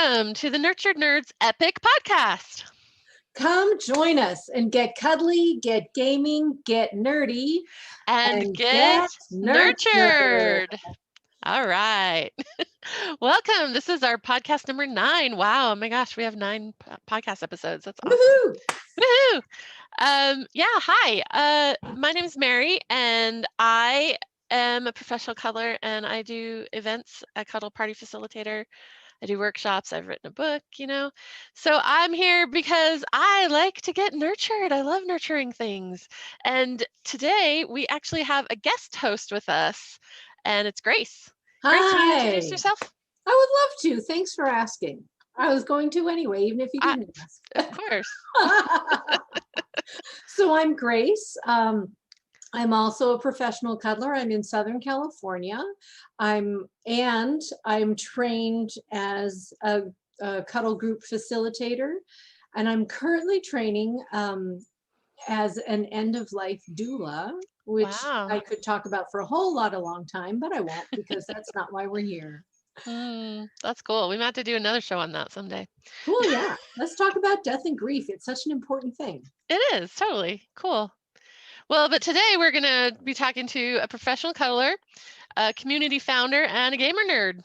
Welcome to the Nurtured Nerds Epic Podcast. Come join us and get cuddly, get gaming, get nerdy, And get nurtured. All right. Welcome. This is our podcast number 9. Wow. Oh my gosh, we have 9 podcast episodes. That's awesome. Woohoo! Woohoo! Hi. My name is Mary, and I am a professional cuddler, and I do events, a cuddle party facilitator. I do workshops. I've written a book, So I'm here because I like to get nurtured. I love nurturing things. And today we actually have a guest host with us, and it's Grace. Hi. Grace, will you introduce yourself? I would love to. Thanks for asking. I was going to anyway, even if you didn't ask. Of course. So I'm Grace. I'm also a professional cuddler. I'm in Southern California. I'm trained as a cuddle group facilitator, and I'm currently training as an end-of-life doula, which I could talk about for a whole long time, but I won't because that's not why we're here. That's cool. We might have to do another show on that someday. Cool, yeah. Let's talk about death and grief. It's such an important thing. It is, totally. Cool. Well, but today we're going to be talking to a professional cuddler, a community founder, and a gamer nerd.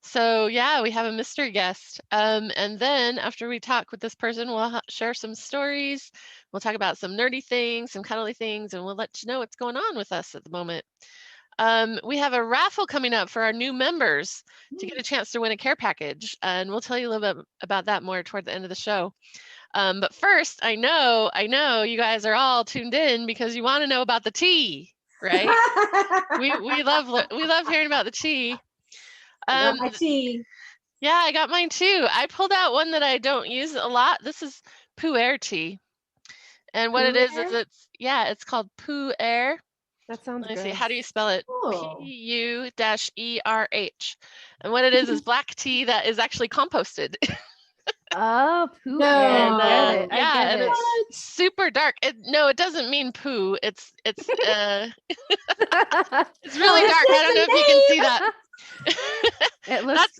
So yeah, we have a mystery guest. And then after we talk with this person, we'll share some stories. We'll talk about some nerdy things, some cuddly things, and we'll let you know what's going on with us at the moment. We have a raffle coming up for our new members to get a chance to win a care package. And we'll tell you a little bit about that more toward the end of the show. But first, I know you guys are all tuned in because you want to know about the tea, right? we love hearing about the tea. I got my tea. Yeah, I got mine too. I pulled out one that I don't use a lot. This is Pu'er tea, and what it is it's called Pu'er. That sounds Let me good. see. How do you spell it? Cool. P-U-E-R-H. And what it is black tea that is actually composted. Oh, poo. No. I get it. And it's super dark. It doesn't mean poo. It's it's really dark. I don't know if you can see that.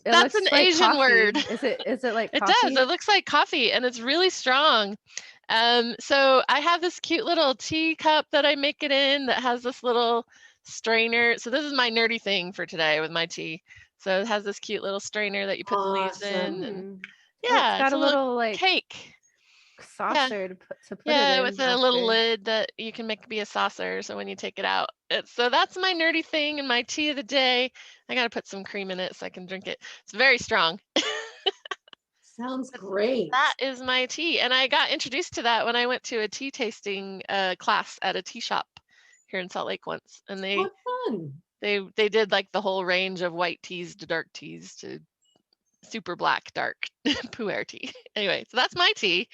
That's an like Asian coffee. word. Is it like It coffee? does. It looks like coffee, and it's really strong. So I have this cute little teacup that I make it in that has this little strainer. So this is my nerdy thing for today with my tea. So it has this cute little strainer that you put the leaves in. And yeah, it's got a little like cake saucer to put it in. Yeah, with a little lid that you can make be a saucer. So when you take it out, so that's my nerdy thing and my tea of the day. I got to put some cream in it so I can drink it. It's very strong. Sounds great. That is my tea. And I got introduced to that when I went to a tea tasting class at a tea shop here in Salt Lake once. And they did like the whole range of white teas to dark teas to super black dark Pu'er tea. Anyway, so that's my tea.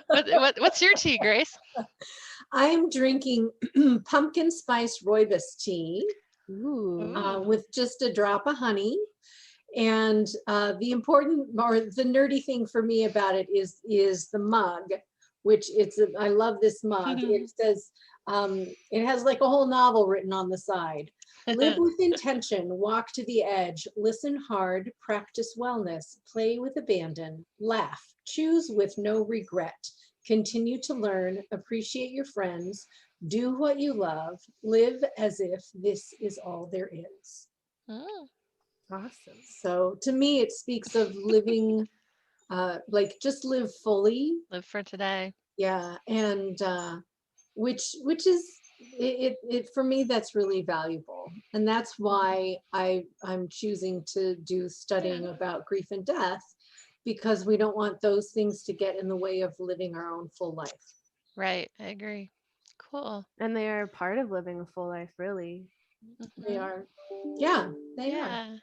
What's your tea, Grace? I'm drinking pumpkin spice rooibos tea with just a drop of honey. And the important or the nerdy thing for me about it is the mug, which I love this mug. It says it has like a whole novel written on the side. Live with intention, walk to the edge, listen hard, practice wellness, play with abandon, laugh, choose with no regret, continue to learn, appreciate your friends, do what you love, live as if this is all there is. Awesome. So to me, it speaks of living, like just live fully. Live for today. Yeah, and which is it for me, that's really valuable, and that's why I'm choosing to do studying about grief and death, because we don't want those things to get in the way of living our own full life. Right, I agree. Cool. And they are part of living a full life, really. They are. Yeah, they are.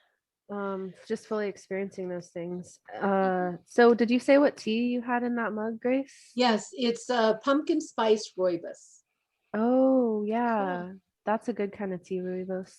Just fully experiencing those things. So did you say what tea you had in that mug, Grace? Yes, it's pumpkin spice rooibos. Oh yeah, cool. That's a good kind of tea, rooibos.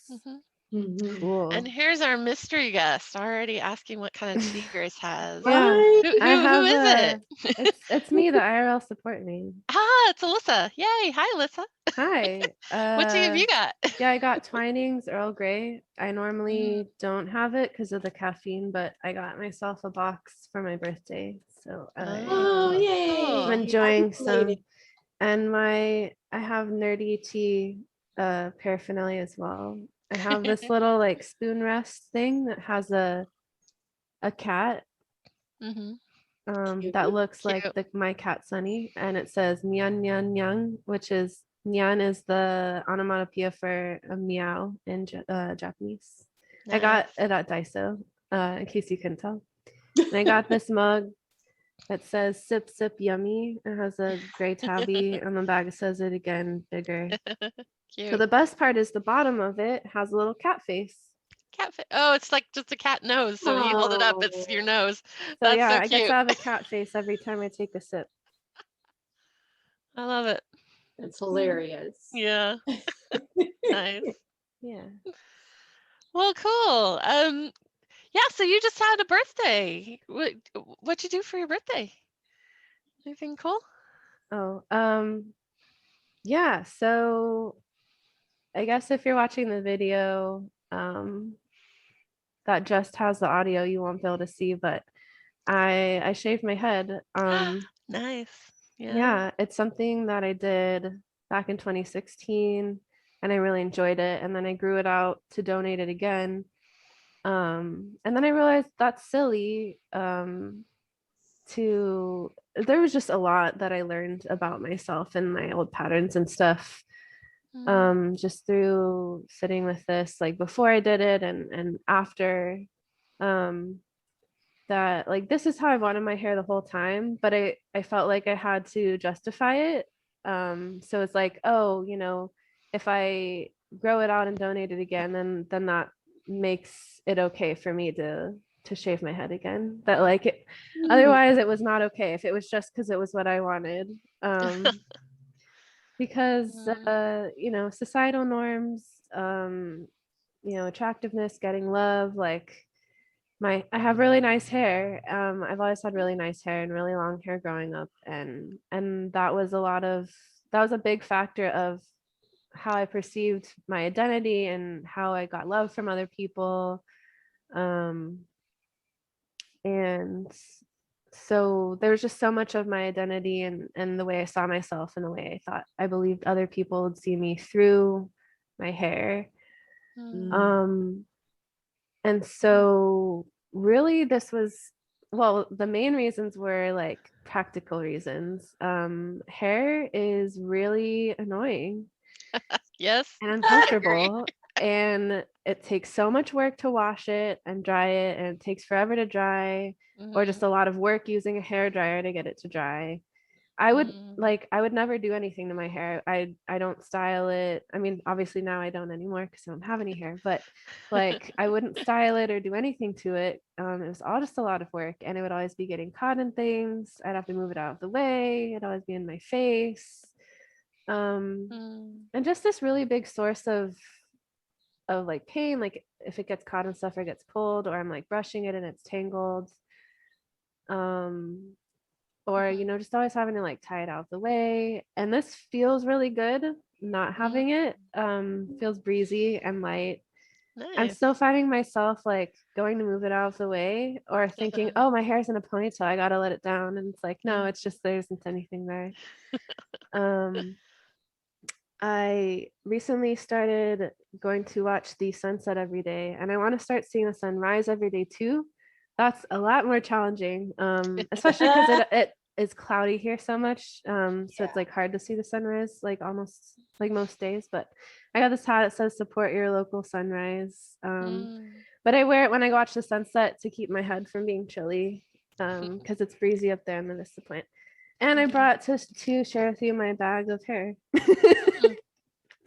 Cool. And here's our mystery guest already asking what kind of tea Grace has. Yeah. Who is it? It's me, the IRL support name. It's Alyssa. Yay. Hi, Alyssa. Hi. What tea have you got? Yeah, I got Twinings Earl Grey. I normally don't have it because of the caffeine, but I got myself a box for my birthday. So Oh, yay. cool. I'm enjoying Happy belated. some. And I have nerdy tea paraphernalia as well. I have this little like spoon rest thing that has a cat that looks Cute. like my cat Sunny, and it says nyan nyan nyan, which is nyan is the onomatopoeia for a meow in Japanese. I got Nice. it at Daiso, in case you couldn't tell. And I got this mug that says sip sip yummy. It has a gray tabby on the back. It says it again, bigger. So Cute. the best part is the bottom of it has a little cat face. Cat oh, it's like just a cat nose. So when you hold it up, it's your nose. So That's yeah, so I get to cute. have a cat face every time I take a sip. I love it. That's hilarious. Yeah. Nice. Yeah. Well, cool. Yeah, so you just had a birthday. What'd you do for your birthday? Anything cool? Oh, yeah, so I guess if you're watching the video, that just has the audio, you won't be able to see, but I shaved my head. Nice. Yeah. Yeah, it's something that I did back in 2016 and I really enjoyed it. And then I grew it out to donate it again. And then I realized that's silly. There was just a lot that I learned about myself and my old patterns and stuff. Just through sitting with this, like before I did it and after. That like this is how I wanted my hair the whole time, but I felt like I had to justify it. So it's like, oh, if I grow it out and donate it again, then that makes it okay for me to shave my head again. That like otherwise it was not okay if it was just because it was what I wanted. Because societal norms, attractiveness, getting love, like I have really nice hair. I've always had really nice hair and really long hair growing up, and that was a big factor of how I perceived my identity and how I got love from other people. And so there was just so much of my identity and the way I saw myself and the way I believed other people would see me through my hair. And so really this was, well, the main reasons were like practical reasons. Hair is really annoying. Yes. And uncomfortable. And it takes so much work to wash it and dry it, and it takes forever to dry, or just a lot of work using a hair dryer to get it to dry. I would never do anything to my hair. I don't style it. I mean, obviously now I don't anymore because I don't have any hair, but like I wouldn't style it or do anything to it. It was all just a lot of work, and it would always be getting caught in things. I'd have to move it out of the way. It'd always be in my face. And just this really big source of like pain, like if it gets caught in stuff or gets pulled, or I'm like brushing it and it's tangled. Or just always having to like tie it out of the way. And this feels really good. Not having it feels breezy and light. Nice. I'm still finding myself like going to move it out of the way or thinking, oh, my hair's in a ponytail, I gotta let it down. And it's like, no, it's just there isn't anything there. I recently started going to watch the sunset every day, and I want to start seeing the sunrise every day too. That's a lot more challenging, especially because it is cloudy here so much. So it's like hard to see the sunrise, like almost like most days. But I got this hat that says support your local sunrise. But I wear it when I watch the sunset to keep my head from being chilly, because it's breezy up there in the Vista Plant. And I brought to share with you my bag of hair.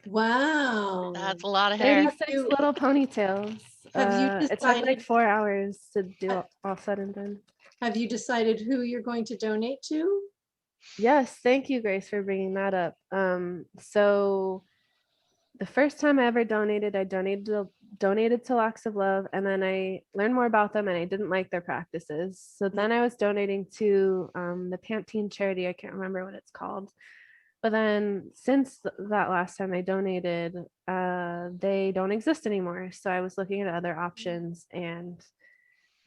Wow. That's a lot of hair. 36 little ponytails. It took like 4 hours to do all said and done. Have you decided who you're going to donate to? Yes, thank you, Grace, for bringing that up. So the first time I ever donated, I donated to Locks of Love, and then I learned more about them and I didn't like their practices. So then I was donating to the Pantene charity. I can't remember what it's called. But then since that last time I donated, they don't exist anymore. So I was looking at other options, and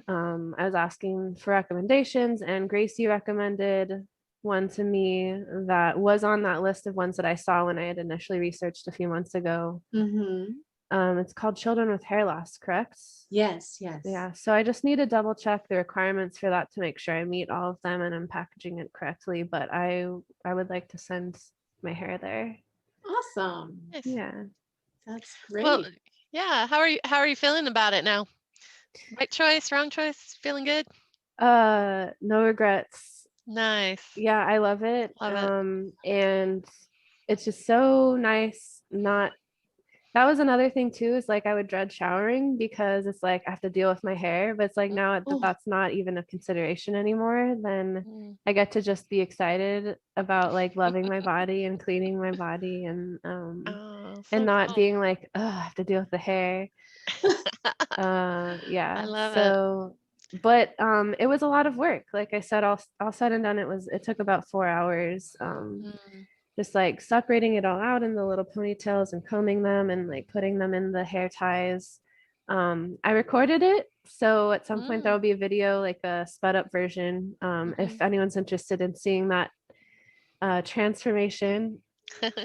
I was asking for recommendations, and Gracie recommended one to me that was on that list of ones that I saw when I had initially researched a few months ago. It's called Children with Hair Loss, correct? Yes, yes. Yeah. So I just need to double check the requirements for that to make sure I meet all of them and I'm packaging it correctly. But I would like to send my hair there. Awesome. Nice. Yeah. That's great. Well, yeah. How are you feeling about it now? Right choice, wrong choice, feeling good? No regrets. Nice. Yeah, I love it. Love it. And it's just so nice not. That was another thing too, is like I would dread showering because it's like I have to deal with my hair, but it's like now that Oh. that's not even a consideration anymore, then Mm. I get to just be excited about like loving my body and cleaning my body, and Oh, and so not cool. being like, oh, I have to deal with the hair. Yeah. I love it. So, but it was a lot of work. Like I said, all said and done, it took about 4 hours. Mm. Just like separating it all out in the little ponytails and combing them and like putting them in the hair ties. I recorded it, so at some point there Mm. will be a video, like a sped up version, if anyone's interested in seeing that transformation. And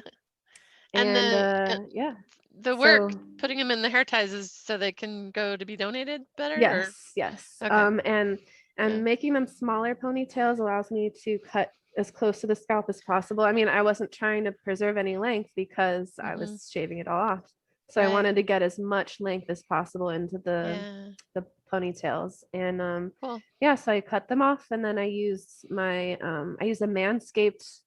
And yeah, the work so putting them in the hair ties is so they can go to be donated better, yes. or okay. And Yeah. making them smaller ponytails allows me to cut as close to the scalp as possible. I mean, I wasn't trying to preserve any length because I was shaving it all off. So I Right. wanted to get as much length as possible into Yeah. the ponytails. And Cool. yeah, so I cut them off, and then I used I use a Manscaped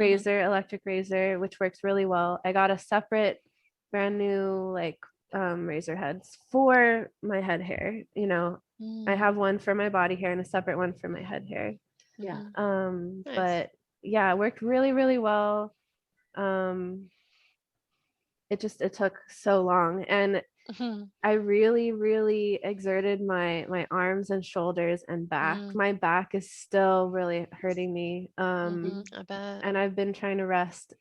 razor, electric razor, which works really well. I got a separate brand new like razor heads for my head hair. I have one for my body hair and a separate one for my head hair. Yeah. Nice. But yeah, it worked really, really well. Um, it took so long, and I really, really exerted my arms and shoulders and back. My back is still really hurting me. I bet. And I've been trying to rest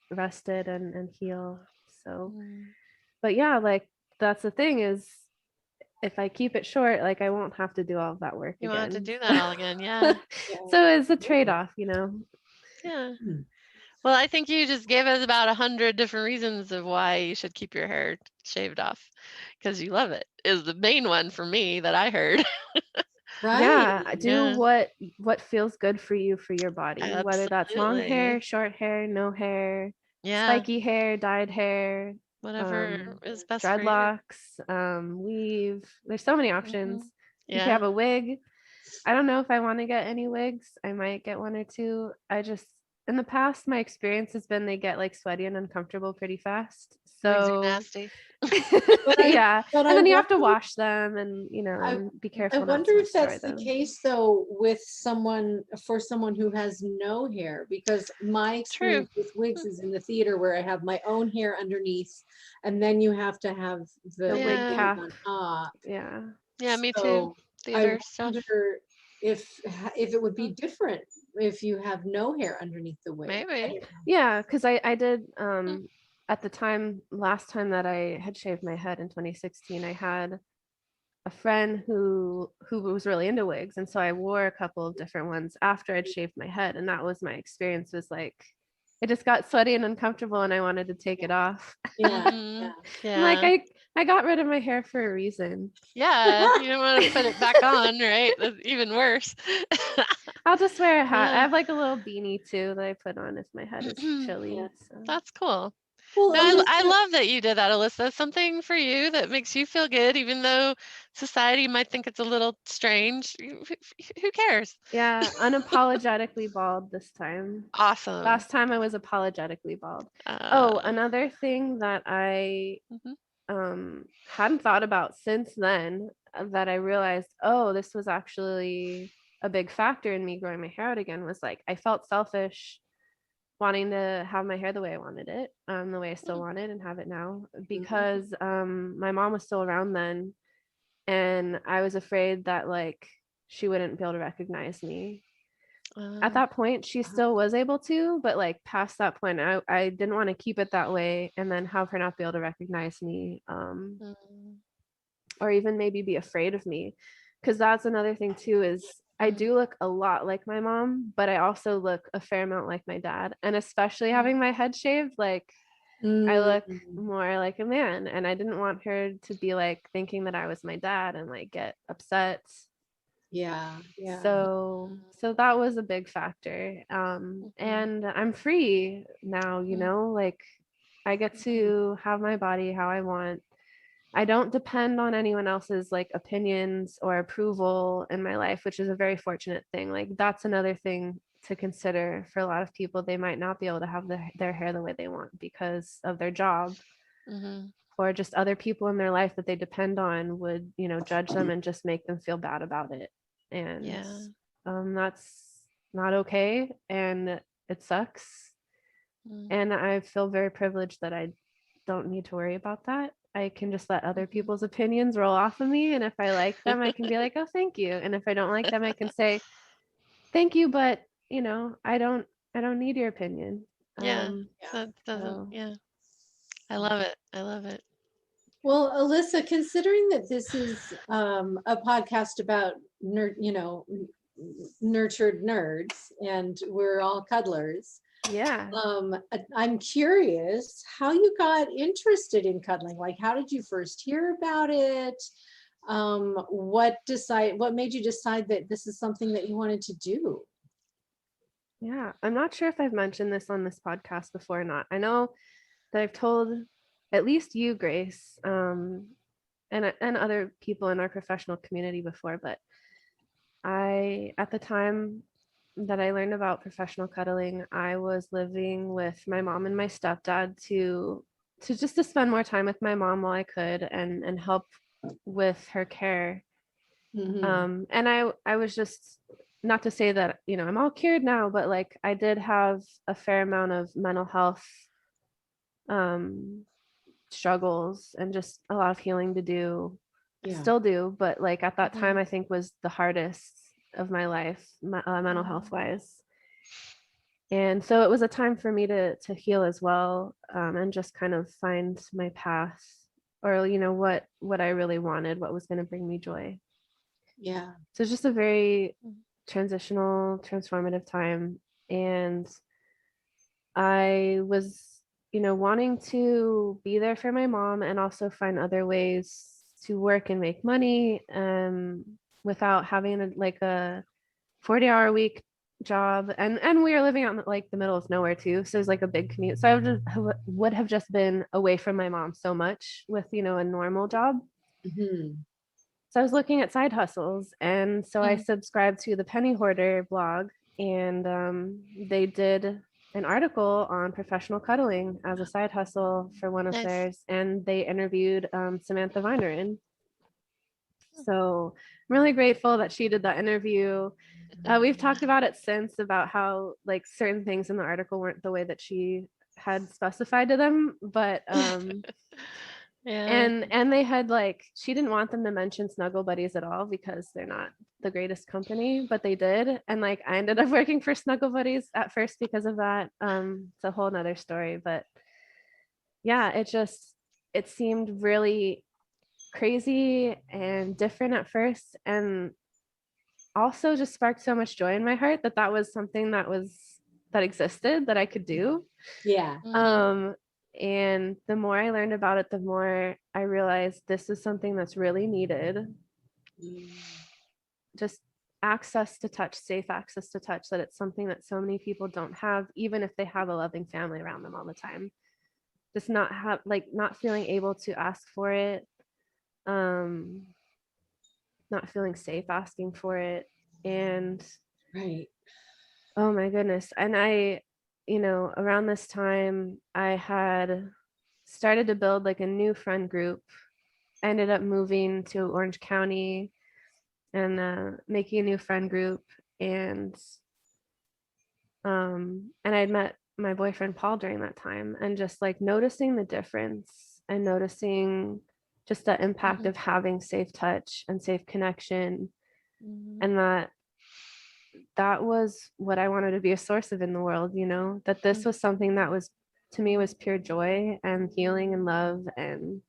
it and heal. So, but yeah, like that's the thing is, if I keep it short, like I won't have to do all of that work You want to again. do that all again, yeah. So it's a trade-off, Yeah. Well, I think you just gave us about 100 different reasons of why you should keep your hair shaved off, because you love it, is the main one for me that I heard. Right. Yeah, do Yeah. what feels good for you, for your body, whether that's long hair, Absolutely. short hair, no hair, Yeah. spiky hair, dyed hair, Whatever is best for you. dreadlocks, weave. There's so many options. You can Yeah. have a wig. I don't know if I want to get any wigs. I might get one or two. I just, in the past, my experience has been they get like sweaty and uncomfortable pretty fast. Wigs are So nasty. yeah, but and I then you have to wonder, wash them, and I, and be I careful not wonder to if destroy that's the them. case though with for someone who has no hair, because my True. experience with wigs is in the theater where I have my own hair underneath, and then you have to have The the wig Yeah. wig cap. on top. Yeah. Yeah, me too. So I Theater stuff. wonder if it would be different if you have no hair underneath the wig. Maybe. Yeah, because I did Hmm. at the time, last time that I had shaved my head in 2016, I had a friend who was really into wigs, and so I wore a couple of different ones after I'd shaved my head, and that was my experience, was like it just got sweaty and uncomfortable and I wanted to take it off. Yeah, Mhm. I'm like, Yeah. I got rid of my hair for a reason. Yeah. You don't want to put it back on, right? That's even worse. I'll just wear a hat. I Yeah. have like a little beanie too that I put on if my head is chilly. yeah. So That's cool. Well, No, I Alyssa, love that you did that, Alyssa. Something for you that makes you feel good, even though society might think it's a little strange. Who cares? yeah, unapologetically bald this time. Awesome. Last time I was apologetically bald. Uh, Oh, another thing that I mhm. hadn't thought about since then, that I realized, oh, this was actually a big factor in me growing my hair out again, was like I felt selfish wanting to have my hair the way I wanted it, the way I still want it and have it now, because my mom was still around then, and I was afraid that like she wouldn't be able to recognize me. At that point, she still was able to, but like past that point, I didn't want to keep it that way and then have her not be able to recognize me, mm, or even maybe be afraid of me. Because that's another thing too, is I do look a lot like my mom, but I also look a fair amount like my dad. And especially having my head shaved, like I look Mm, more like a man. And I didn't want her to be like thinking that I was my dad and like get upset. yeah, yeah. So that was a big factor. And I'm free now, you know, like I get to have my body how I want. I don't depend on anyone else's like opinions or approval in my life, which is a very fortunate thing. Like that's another thing to consider for a lot of people. They might not be able to have their hair the way they want because of their job, mhm. or just other people in their life that they depend on would, you know, judge them and just make them feel bad about it. And Yeah. that's not okay. And it sucks. Mm, And I feel very privileged that I don't need to worry about that. I can just let other mhm. people's opinions roll off of me. And if I like them, I can be like, oh, thank you. And if I don't like them, I can say, thank you, but you know, I don't need your opinion. Yeah. Yeah. That doesn't, So yeah. I love it. I love it. Well, Alyssa, considering that this is a podcast about nurtured nerds, and we're all cuddlers, yeah. I'm curious how you got interested in cuddling. Like, how did you first hear about it? What made you decide that this is something that you wanted to do? Yeah. I'm not sure if I've mentioned this on this podcast before or not. I know that I've told at least you, Grace, and other people in our professional community before, but at the time that I learned about professional cuddling, I was living with my mom and my stepdad to spend more time with my mom while I could and help with her care. Mhm. And I was just, not to say that, you know, I'm all cured now, but like I did have a fair amount of mental health um struggles and just a lot of healing to do. Yeah. Still do, but like at that time Mhm. I think was the hardest of my life, mental health Mhm. wise. And so it was a time for me to heal as well, and just kind of find my path, or you know what I really wanted, what was going to bring me joy. Yeah. So it's just a very transitional, transformative time. And I was, you know, wanting to be there for my mom and also find other ways to work and make money, without having like a 40-hour week job. And we were living out in like the middle of nowhere too. So it was like a big commute. So would have just been away from my mom so much with, you know, a normal job. Mhm. So I was looking at side hustles. And so I Mm, subscribed to the Penny Hoarder blog, and they did an article on professional cuddling as a side hustle for one of nice. theirs. And they interviewed Samantha Vinerin. So I'm really grateful that she did that interview. We've talked about it since, about how like certain things in the article weren't the way that she had specified to them, but Yeah. and they had like, she didn't want them to mention Snuggle Buddies at all because they're not the greatest company, but they did. And like I ended up working for Snuggle Buddies at first because of that. It's a whole nother story, but yeah, it seemed really crazy and different at first, and also just sparked so much joy in my heart that that was something that existed that I could do. Yeah. Mhm. Um, and the more I learned about it, the more I realized this is something that's really needed. Mm. Just access to touch, safe access to touch, that it's something that so many people don't have, even if they have a loving family around them all the time. Just not feeling able to ask for it, um, not feeling safe asking for it. And Right. oh my goodness. And you know, around this time, I had started to build like a new friend group. I ended up moving to Orange County and making a new friend group. And I had met my boyfriend Paul during that time, and just like noticing the difference and noticing just the impact Mhm. of having safe touch and safe connection, Mhm. and that that was what I wanted to be a source of in the world, that this was something that was, to me, was pure joy and healing and love. And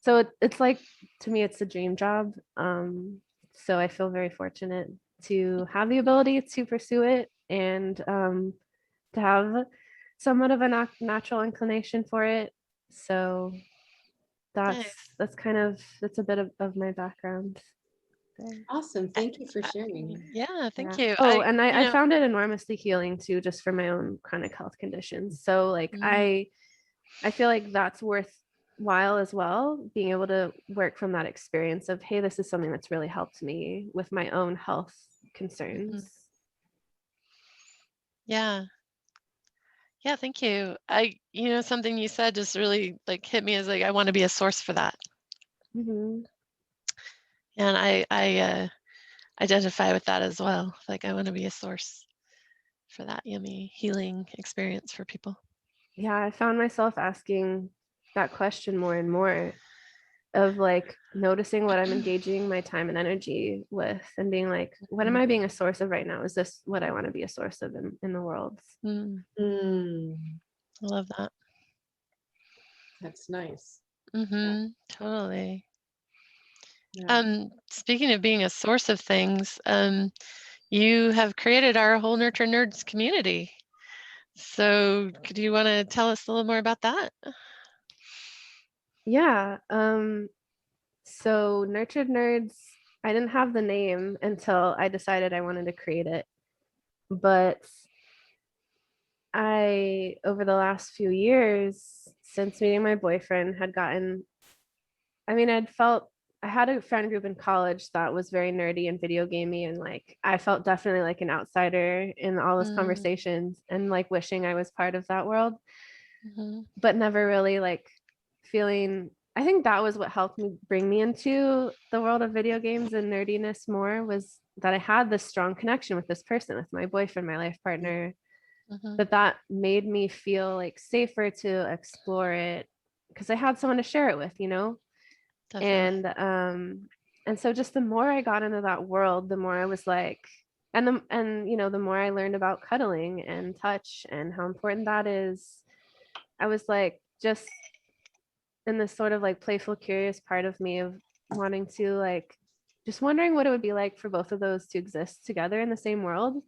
so it's like, to me, it's a dream job. So I feel very fortunate to have the ability to pursue it, and to have somewhat of a natural inclination for it. So Nice. that's a bit of my background there. Awesome. Thank you for sharing. Yeah, thank Yeah. you. Oh, and I found it enormously healing too, just for my own chronic health conditions. So like I feel like that's worthwhile as well, being able to work from that experience of, hey, this is something that's really helped me with my own health concerns. Yeah. Yeah, thank you. Something you said just really like hit me as like, I want to be a source for that. Mm-hmm. And I identify with that as well. Like I want to be a source for that yummy healing experience for people. Yeah, I found myself asking that question more and more, of like noticing what I'm engaging my time and energy with, and being like, what am I being a source of right now? Is this what I want to be a source of in the world? I love that. That's nice. Totally. Yeah. Speaking of being a source of things, you have created our whole Nurture Nerds community. So do you want to tell us a little more about that? Yeah. So Nurtured Nerds, I didn't have the name until I decided I wanted to create it. But I, over the last few years, since meeting my boyfriend, I had a friend group in college that was very nerdy and video gamey, and like I felt definitely like an outsider in all those conversations, and like wishing I was part of that world, but never really like feeling. I think that was what helped me bring me into the world of video games and nerdiness more, was that I had this strong connection with this person, with my boyfriend, my life partner, that made me feel like safer to explore it because I had someone to share it with, Definitely. And so just the more I got into that world, the more I was like, the more I learned about cuddling and touch and how important that is, I was like just in this sort of like playful, curious part of me of wanting to like just wondering what it would be like for both of those to exist together in the same world.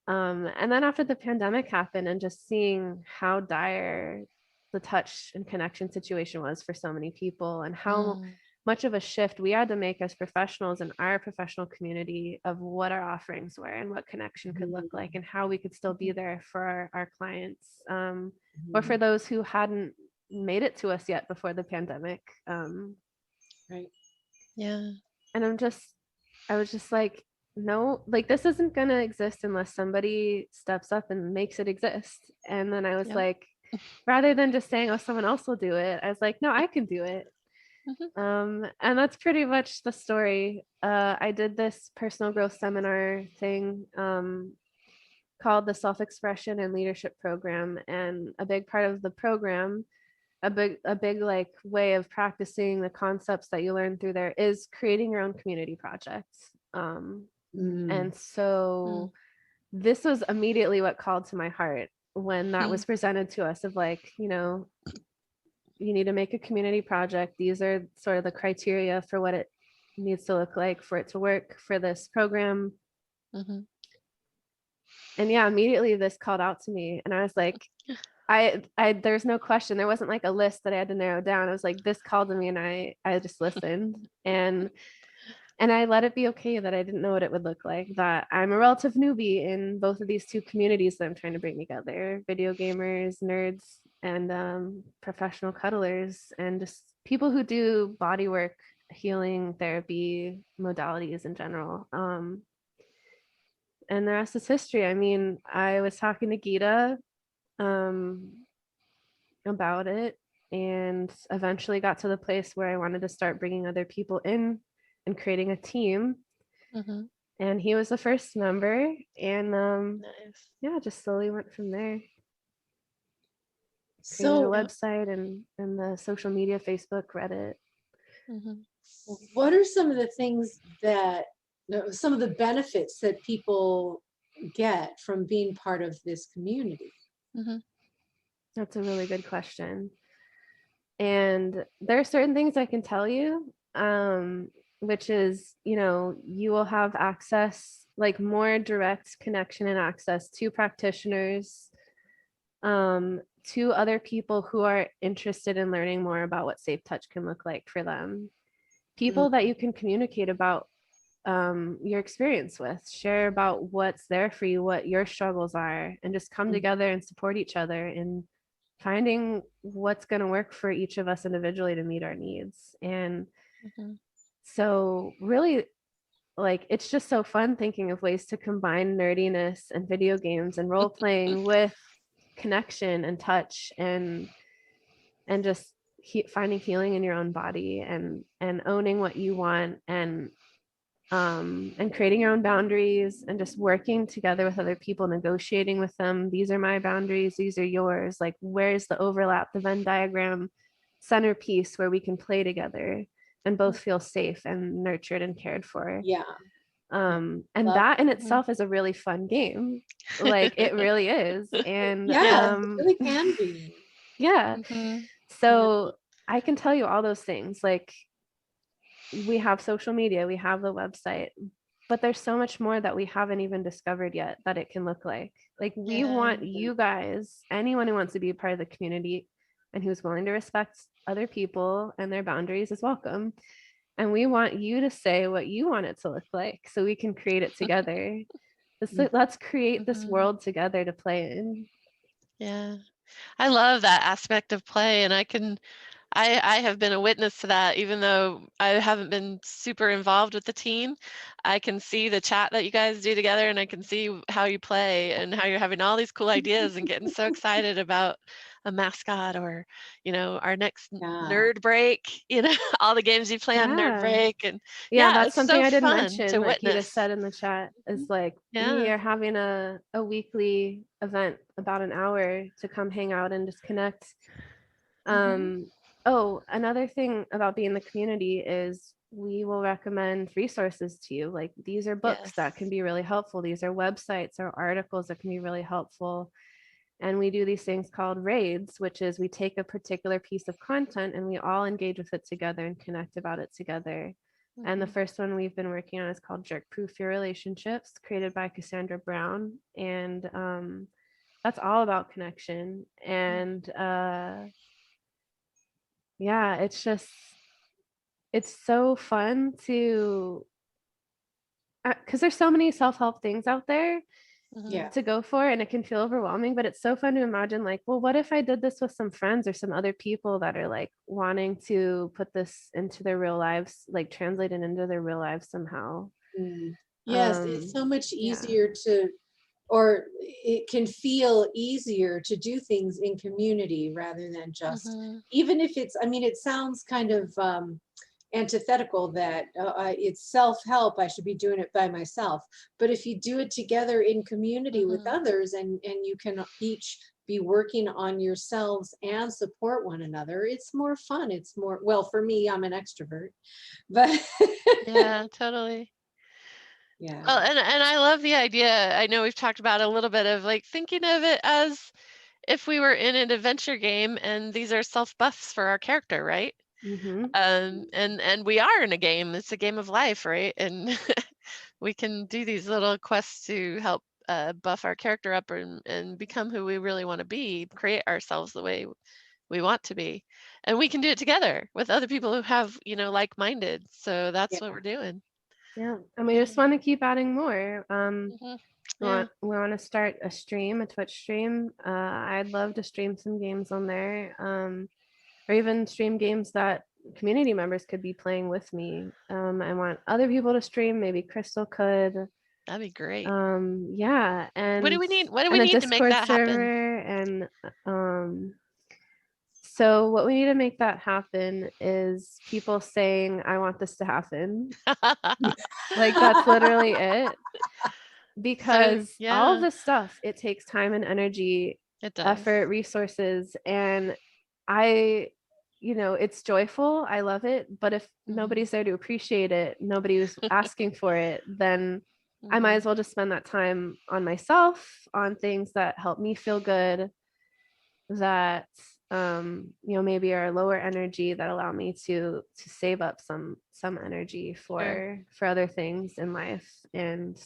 And then after the pandemic happened, and just seeing how dire the touch and connection situation was for so many people, and how much of a shift we had to make as professionals in our professional community of what our offerings were and what connection could look like, and how we could still be there for our clients, or for those who hadn't made it to us yet before the pandemic. Right. Yeah. And I was just like, no, like this isn't gonna exist unless somebody steps up and makes it exist. And then I was like, rather than just saying, oh, someone else will do it, I was like, no, I can do it. And that's pretty much the story. I did this personal growth seminar thing, called the Self-Expression and Leadership Program. And a big part of the program, a big like way of practicing the concepts that you learn through there, is creating your own community projects. And so this was immediately what called to my heart when that was presented to us, of like, you need to make a community project. These are sort of the criteria for what it needs to look like for it to work for this program. And yeah, immediately this called out to me, and I was like, I there's no question. There wasn't like a list that I had to narrow down. I was like, this called to me, and I just listened, and I let it be okay that I didn't know what it would look like, that I'm a relative newbie in both of these two communities that I'm trying to bring together: video gamers, nerds, and professional cuddlers, and just people who do body work, healing, therapy, modalities in general. And the rest is history. I mean, I was talking to Gita about it, and eventually got to the place where I wanted to start bringing other people in and creating a team. And he was the first member, and Nice. yeah, just slowly went from there. Created So a website and the social media, Facebook, Reddit. what are some of the things that some of the benefits that people get from being part of this community? Mm-hmm. That's a really good question. And there are certain things I can tell you, which is, you will have access, like more direct connection and access to practitioners, to other people who are interested in learning more about what safe touch can look like for them. People that you can communicate about your experience with, share about what's there for you, what your struggles are, and just come together and support each other in finding what's going to work for each of us individually to meet our needs. And so really, like, it's just so fun thinking of ways to combine nerdiness and video games and role playing with connection and touch, and just finding healing in your own body, and owning what you want, and creating your own boundaries, and just working together with other people, negotiating with them. These are my boundaries, these are yours. Like, where's the overlap, the Venn diagram centerpiece where we can play together and both feel safe and nurtured and cared for. Yeah. And that in itself is a really fun game. Like, it really is. And yeah, it really can be. Yeah. So I can tell you all those things. Like, we have social media, we have the website, but there's so much more that we haven't even discovered yet that it can look like. Like, we want you guys, anyone who wants to be a part of the community and who's willing to respect other people and their boundaries is welcome. And we want you to say what you want it to look like so we can create it together. Let's create this world together to play in. Yeah. I love that aspect of play, and I have been a witness to that. Even though I haven't been super involved with the team, I can see the chat that you guys do together, and I can see how you play and how you're having all these cool ideas and getting so excited about a mascot, or, our next nerd break, all the games you play on nerd break. And that's it's something so I didn't fun mention to that Gita witness. said in the chat, is like, we are having a weekly event, about an hour, to come hang out and just connect. Oh, another thing about being in the community is we will recommend resources to you. Like, these are books that can be really helpful. These are websites or articles that can be really helpful. And we do these things called raids, which is we take a particular piece of content and we all engage with it together and connect about it together. And the first one we've been working on is called Jerk Proof Your Relationships, created by Cassandra Brown. And that's all about connection. And yeah, it's so fun to, because there's so many self-help things out there to go for, and it can feel overwhelming, but it's so fun to imagine, like, well, what if I did this with some friends or some other people that are like wanting to put this into their real lives, like translate it into their real lives somehow. Yes, it's so much easier to, or it can feel easier to do things in community rather than just, even if it's, I mean, it sounds kind of antithetical that it's self-help, I should be doing it by myself. But if you do it together in community with others, and you can each be working on yourselves and support one another, it's more fun. It's more, well, for me, I'm an extrovert, but Yeah, totally. yeah. Well, and I love the idea. I know we've talked about a little bit of like thinking of it as if we were in an adventure game, and these are self buffs for our character, right? And we are in a game. It's a game of life, right? And we can do these little quests to help buff our character up, and become who we really want to be, create ourselves the way we want to be. And we can do it together with other people who have, like-minded. So that's what we're doing. Yeah, and we just want to keep adding more. We Yeah. want to start a stream, a Twitch stream. I'd love to stream some games on there, or even stream games that community members could be playing with me. I want other people to stream. Maybe Crystal could. That'd be great. Yeah, and What do we need? What do we need to make Discord that happen? server, and so what we need to make that happen is people saying, I want this to happen. Like, that's literally it. Because all of this stuff, it takes time and energy, It does. effort, resources. And I it's joyful. I love it. But if nobody's there to appreciate it, nobody was asking for it, then I might as well just spend that time on myself, on things that help me feel good, that maybe are lower energy, that allow me to save up some energy for other things in life. And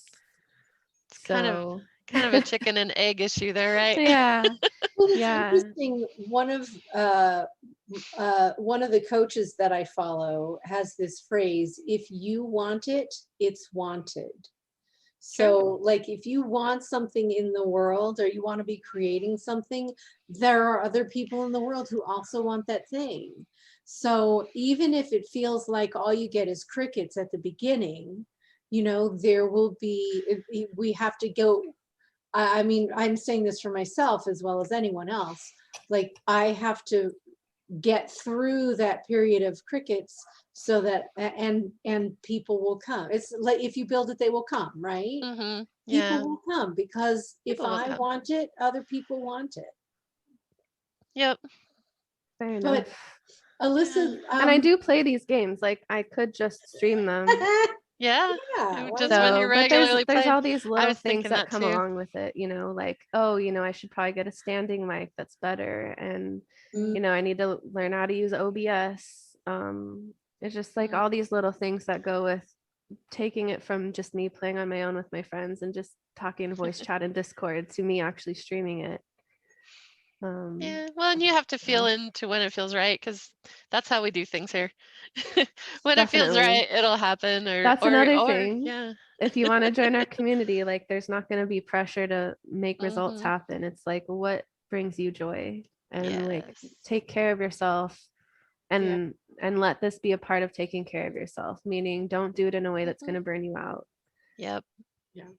It's so kind of a chicken and egg issue there, right? yeah. Well, it's Yeah. interesting. One of the coaches that I follow has this phrase: "If you want it, it's wanted." So, like, if you want something in the world, or you want to be creating something, there are other people in the world who also want that thing. So, even if it feels like all you get is crickets at the beginning, there will be, we have to go. I mean, I'm saying this for myself as well as anyone else. Like, I have to get through that period of crickets so that and people will come. It's like, if you build it, they will come, right? Yeah. People will come, because if I want it, other people want it. Yep. Fair But enough. Alyssa, and I do play these games. Like, I could just stream them. Yeah. Yeah, Just when you're but regularly there's playing. all these I little was things thinking that that come too. along with it, like, I should probably get a standing mic that's better, and I need to learn how to use OBS. It's just like all these little things that go with taking it from just me playing on my own with my friends and just talking voice chat and Discord to me actually streaming it. Yeah, well, and you have to feel into when it feels right, because that's how we do things here. When it feels right, it'll happen. Or that's another thing. Yeah. If you want to join our community, like, there's not going to be pressure to make results happen. It's like, what brings you joy, and like, take care of yourself, and let this be a part of taking care of yourself, meaning don't do it in a way that's going to burn you out. Yep. Yeah.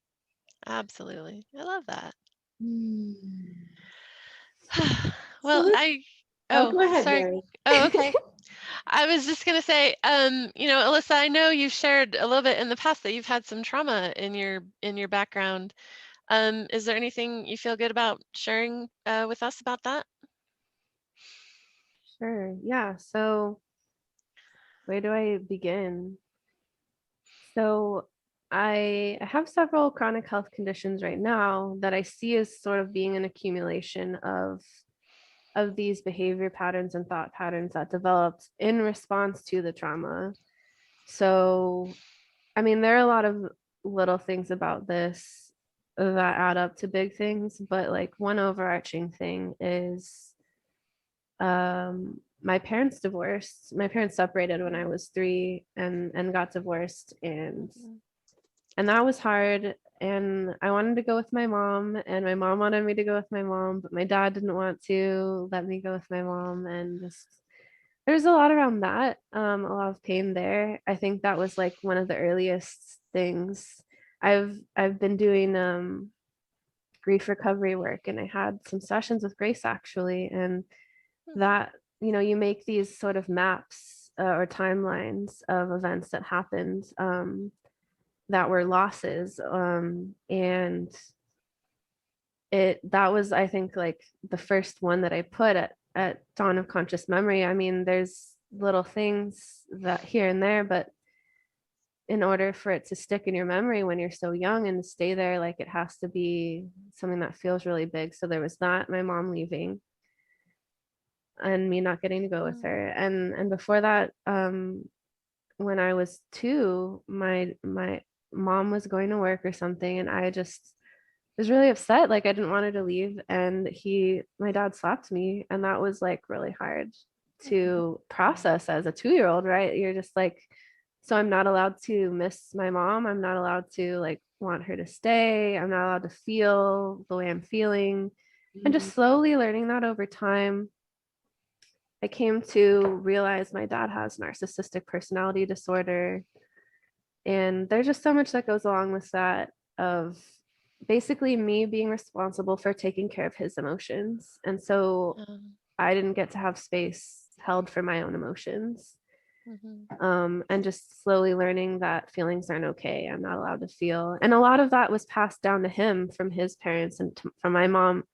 Absolutely. I love that. Well, go ahead, sorry. Mary. Oh, okay. I was just gonna say, Alyssa, I know you've shared a little bit in the past that you've had some trauma in your background. Is there anything you feel good about sharing with us about that? Sure. Yeah. So where do I begin? So I have several chronic health conditions right now that I see as sort of being an accumulation of these behavior patterns and thought patterns that developed in response to the trauma. So, I mean, there are a lot of little things about this that add up to big things, but like, one overarching thing is my parents divorced. My parents separated when I was 3 and got divorced, and that was hard. And I wanted to go with my mom, and my mom wanted me to go with my mom, but my dad didn't want to let me go with my mom. And just, there's a lot around that, a lot of pain there. I think that was like one of the earliest things. I've been doing grief recovery work, and I had some sessions with Grace actually, and that, you make these sort of maps or timelines of events that happened, that were losses, and that was, I think, like the first one that I put at dawn of conscious memory. I mean, there's little things that here and there, but in order for it to stick in your memory when you're so young and stay there, like, it has to be something that feels really big. So there was that, my mom leaving and me not getting to go with her, and before that, when I was 2, my mom was going to work or something, and I just was really upset. Like, I didn't want her to leave, and my dad slapped me, and that was like really hard to process as a 2-year-old, right? You're just like, so I'm not allowed to miss my mom. I'm not allowed to like want her to stay. I'm not allowed to feel the way I'm feeling. And just slowly learning that over time, I came to realize my dad has narcissistic personality disorder. And there's just so much that goes along with that, of basically me being responsible for taking care of his emotions. And so I didn't get to have space held for my own emotions. And just slowly learning that feelings aren't okay. I'm not allowed to feel. And a lot of that was passed down to him from his parents, and from my mom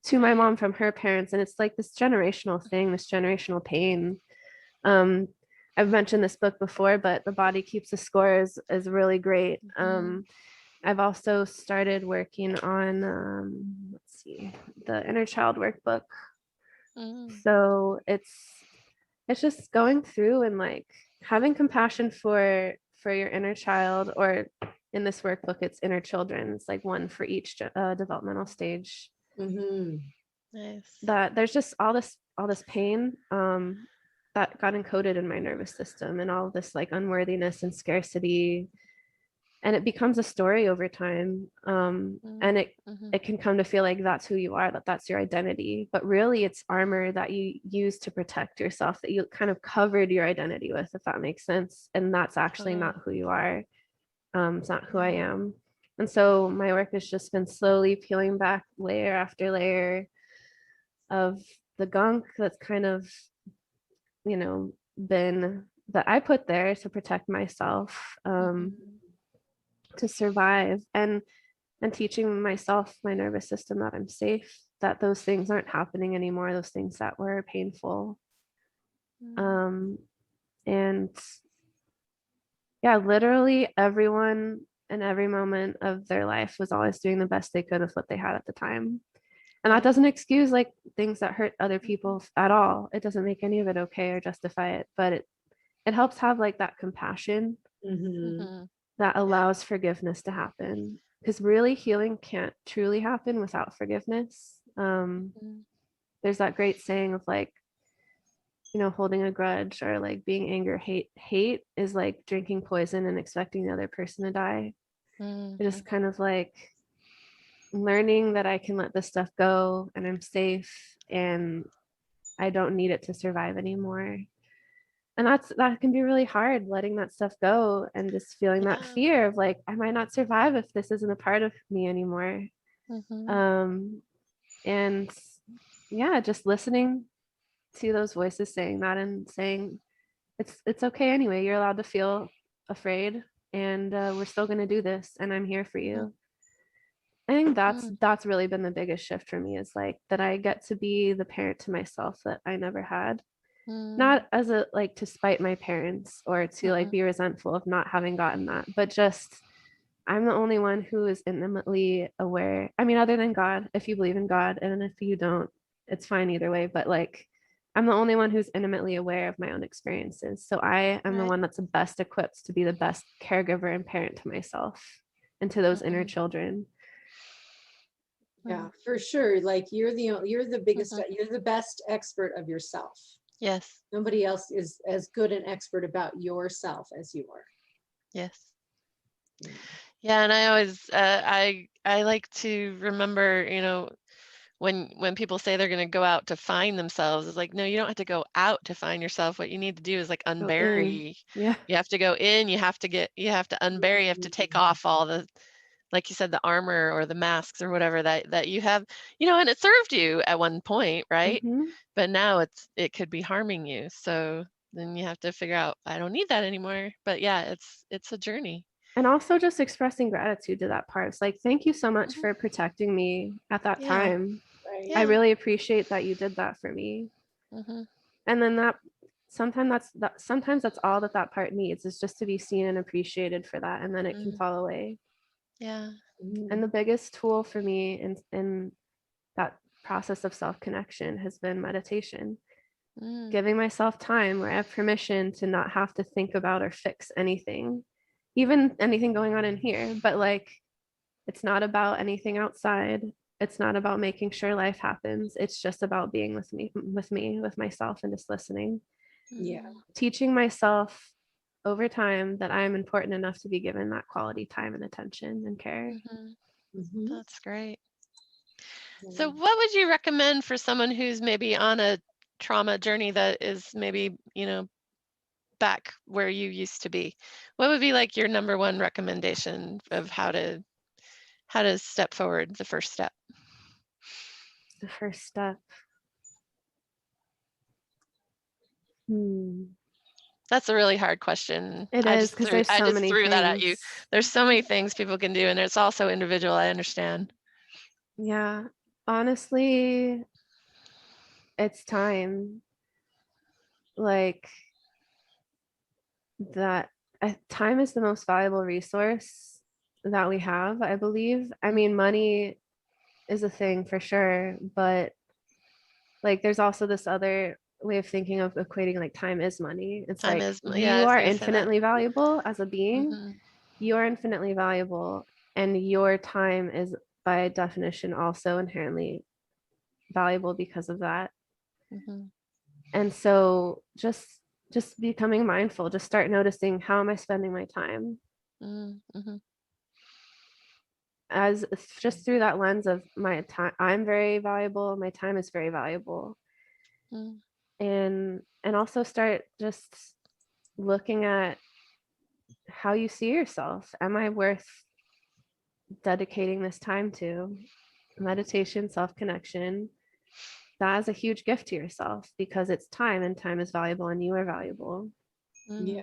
to my mom from her parents. And it's like this generational thing, this generational pain I've mentioned this book before, but The Body Keeps the Score is really great. I've also started working on, let's see, the Inner Child Workbook. So it's just going through and like having compassion for your inner child, or in this workbook, it's inner children. It's like one for each developmental stage. Nice. That there's just all this pain that got encoded in my nervous system, and all this like unworthiness and scarcity, and it becomes a story over time. And it can come to feel like that's who you are, that's your identity, but really it's armor that you use to protect yourself, that you kind of covered your identity with, if that makes sense. And that's actually not who you are. It's not who I am. And so my work has just been slowly peeling back layer after layer of the gunk that's kind of, been, that I put there to protect myself, to survive, and teaching myself, my nervous system, that I'm safe, that those things aren't happening anymore, those things that were painful. And yeah, literally everyone in every moment of their life was always doing the best they could with what they had at the time. And that doesn't excuse like things that hurt other people at all. It doesn't make any of it okay or justify it, but it helps have like that compassion that allows forgiveness to happen. Because really, healing can't truly happen without forgiveness. There's that great saying of like, holding a grudge or like being angry, hate is like drinking poison and expecting the other person to die. It is kind of like learning that I can let this stuff go and I'm safe and I don't need it to survive anymore. And that can be really hard, letting that stuff go and just feeling that fear of like, I might not survive if this isn't a part of me anymore. And yeah, just listening to those voices saying that and saying it's okay anyway. You're allowed to feel afraid, and we're still going to do this, and I'm here for you. I think that's really been the biggest shift for me, is like that I get to be the parent to myself that I never had. Not as a like to spite my parents or to like be resentful of not having gotten that, but just I'm the only one who is intimately aware. I mean, other than God, if you believe in God, and if you don't, it's fine either way. But like, I'm the only one who's intimately aware of my own experiences. So I am the one that's the best equipped to be the best caregiver and parent to myself and to those inner children. Yeah, for sure. Like you're the biggest, you're the best expert of yourself. Yes. Nobody else is as good an expert about yourself as you are. Yes. Yeah, and I always I like to remember, when people say they're going to go out to find themselves, it's like, no, you don't have to go out to find yourself. What you need to do is like unbury. Yeah. You have to go in, you have to unbury, you have to take off all the, like you said, the armor or the masks or whatever that you have, and it served you at one point, right? But now it could be harming you. So then you have to figure out, I don't need that anymore. But yeah, it's a journey. And also just expressing gratitude to that part. It's like, thank you so much for protecting me at that time. Right. I really appreciate that you did that for me. And then sometimes that's all that part needs, is just to be seen and appreciated for that, and then it can fall away. Yeah. And the biggest tool for me in that process of self-connection has been meditation. Giving myself time where I have permission to not have to think about or fix anything, even anything going on in here. But like, it's not about anything outside. It's not about making sure life happens. It's just about being with myself, and just listening. Yeah. Teaching myself over time that I'm important enough to be given that quality time and attention and care. That's great. So what would you recommend for someone who's maybe on a trauma journey that is maybe, back where you used to be? What would be like your number one recommendation of how to step forward, the first step? The first step. That's a really hard question. It is, because there's so many threw things. that at you. There's so many things people can do, and it's also individual. I understand. Yeah, honestly, it's time. Like, that time is the most valuable resource that we have, I believe. I mean, money is a thing for sure, but like there's also this other way of thinking of equating like time is money. It's Time like is, yeah, I you was are gonna say that. infinitely valuable as a being. Mm-hmm. You are infinitely valuable, and your time is by definition also inherently valuable because of that. Mm-hmm. And so just becoming mindful, just start noticing, how am I spending my time, Mm-hmm. as just through that lens of my time. I'm very valuable, my time is very valuable. Mm-hmm. And also start just looking at how you see yourself. Am I worth dedicating this time to? Meditation, self-connection, that is a huge gift to yourself, because it's time, and time is valuable, and you are valuable. Yeah.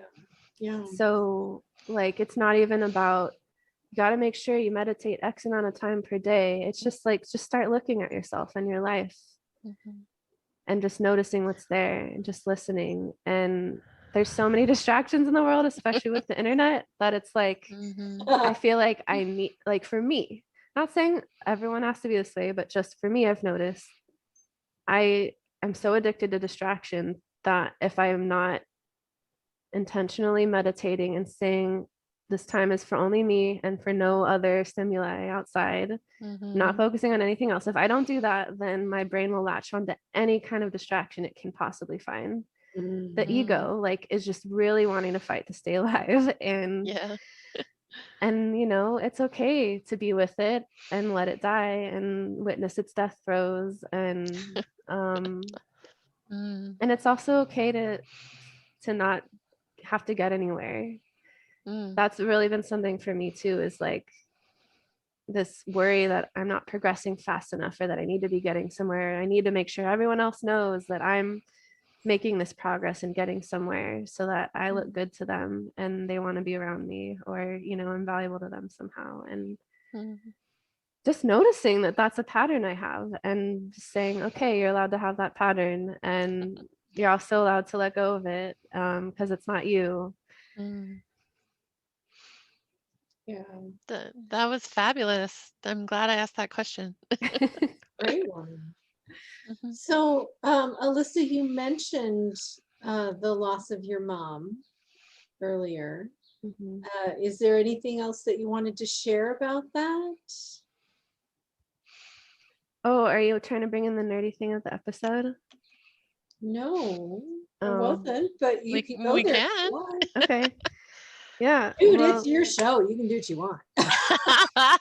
Yeah. So like, it's not even about, you got to make sure you meditate X amount of time per day. It's just like, just start looking at yourself and your life, Mm-hmm. and just noticing what's there, and just listening. And there's so many distractions in the world, especially with the internet, that it's like, Mm-hmm. I feel like I need, like, for me, not saying everyone has to be this way, but just for me, I've noticed I am so addicted to distraction that if I am not intentionally meditating and saying this time is for only me and for no other stimuli outside, not Mm-hmm. focusing on anything else, if I don't do that, then my brain will latch onto any kind of distraction it can possibly find. The ego like is just really wanting to fight to stay alive. and Yeah. and you know, it's okay to be with it and let it die and witness its death throes. Um Mm-hmm. and it's also okay to not have to get anywhere. That's really been something for me too, is like this worry that I'm not progressing fast enough, or that I need to be getting somewhere. I need to make sure everyone else knows that I'm making this progress and getting somewhere, so that I look good to them and they want to be around me, or you know, I'm valuable to them somehow. And Mm-hmm. just noticing that that's a pattern I have, and just saying, okay, you're allowed to have that pattern, and you're also allowed to let go of it, because it's not you. Mm. Yeah. That was fabulous. I'm glad I asked that question. Great one. Mm-hmm. So, Alyssa, you mentioned the loss of your mom earlier. Mhm. Is there anything else that you wanted to share about that? Oh, are you trying to bring in the nerdy thing of the episode? No, I Oh, wasn't, but you can go We there if can. you want. okay. Yeah. Dude, Well, it's your show. You can do what you want.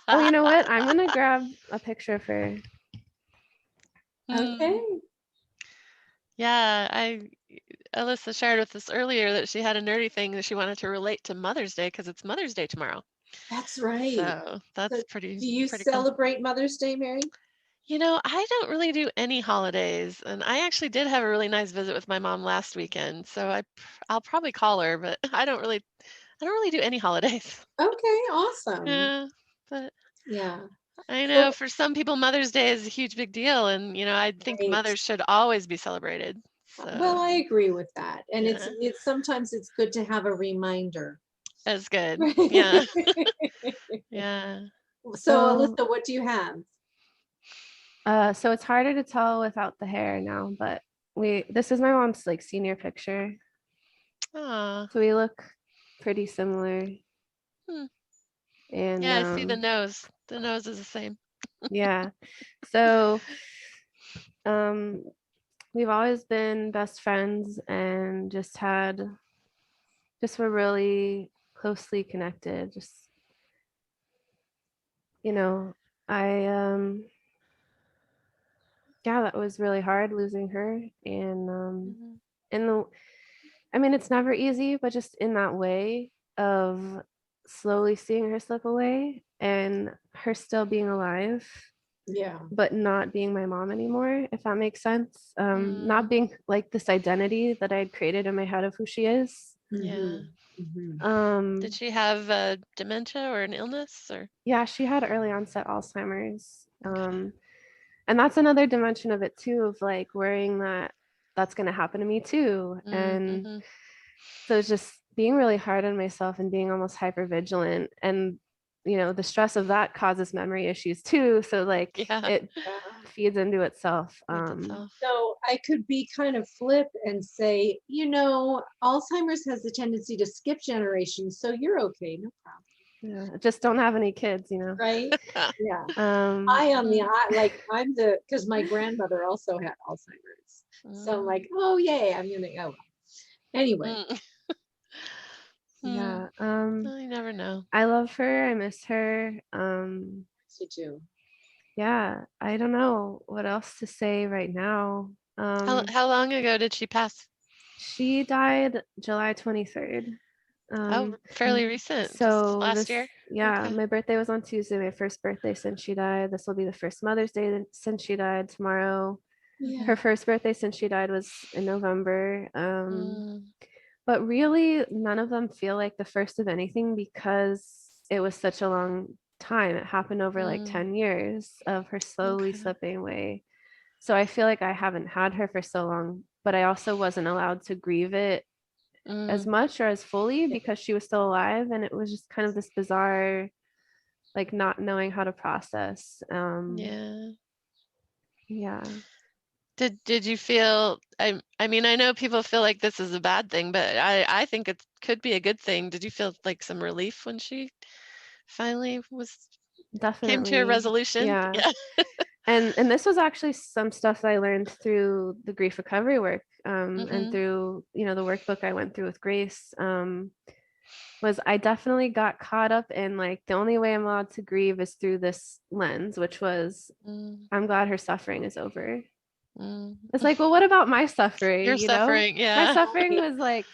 well, you know what? I'm gonna grab a picture of her. Okay. Yeah, Alyssa shared with us earlier that she had a nerdy thing that she wanted to relate to Mother's Day because it's Mother's Day tomorrow. That's right. So that's So pretty do you pretty cool. celebrate Mother's Day, Mary? You know, I don't really do any holidays, and I actually did have a really nice visit with my mom last weekend. So I'll probably call her, but I don't really do any holidays. Okay, awesome. Yeah, but Yeah. I So, know for some people Mother's Day is a huge big deal, and I think right. mothers should always be celebrated. Well, So I agree with that. And yeah, it's sometimes it's good to have a reminder. that's good. Yeah, yeah. So, So, Alyssa, what do you have? so it's harder to tell without the hair now, but this is my mom's like senior picture. Oh, So we look pretty similar. hmm. And Yeah, I see the nose. The nose is the same. yeah. So um we've always been best friends, and just were really closely connected. Just, you know, I yeah, that was really hard losing her. And Mhm. in the I mean, it's never easy, but just in that way of slowly seeing her slip away, and her still being alive, Yeah. but not being my mom anymore, if that makes sense. Not Mm, being like this identity that I had created in my head of who she is. yeah. Did Um, she have dementia or an illness or? yeah, she had early onset Alzheimer's. Okay. And that's another dimension of it too, of like worrying that that's going to happen to me too. And Mm-hmm. so it's just being really hard on myself and being almost hyper vigilant, and the stress of that causes memory issues too, so like Yeah. it Yeah. feeds into itself. With itself. So I could be kind of flip and say, Alzheimer's has the tendency to skip generations, so you're okay, no problem. Yeah, just don't have any kids, Right? Yeah. um I'm because my grandmother also had Alzheimer's. So I'm like, oh yay, I'm gonna go. Anyway. yeah. Well, you never know. I love her, I miss her. You too. Yeah, I don't know what else to say right now. How long ago did she pass? She died July 23rd. Fairly recent. Just So last year? yeah, Okay. my birthday was on Tuesday, my first birthday since she died. This will be the first Mother's Day since she died tomorrow. Yeah. Her first birthday since she died was in November. Mm. But really, none of them feel like the first of anything because it was such a long time. It happened over like 10 years of her slowly Okay. slipping away. So I feel like I haven't had her for so long, but I also wasn't allowed to grieve it as much or as fully because she was still alive. And it was just kind of this bizarre, like not knowing how to process. Yeah. Yeah. Did you feel, I mean, I know people feel like this is a bad thing, but I think it could be a good thing. Did you feel like some relief when she finally came to a Definitely. resolution? Yeah. Yeah. And this was actually some stuff that I learned through the grief recovery work, and through the workbook I went through with Grace. Was I definitely got caught up in like the only way I'm allowed to grieve is through this lens, which was I'm glad her suffering is over. It's like, well, what about my suffering? Your suffering, My yeah. suffering was like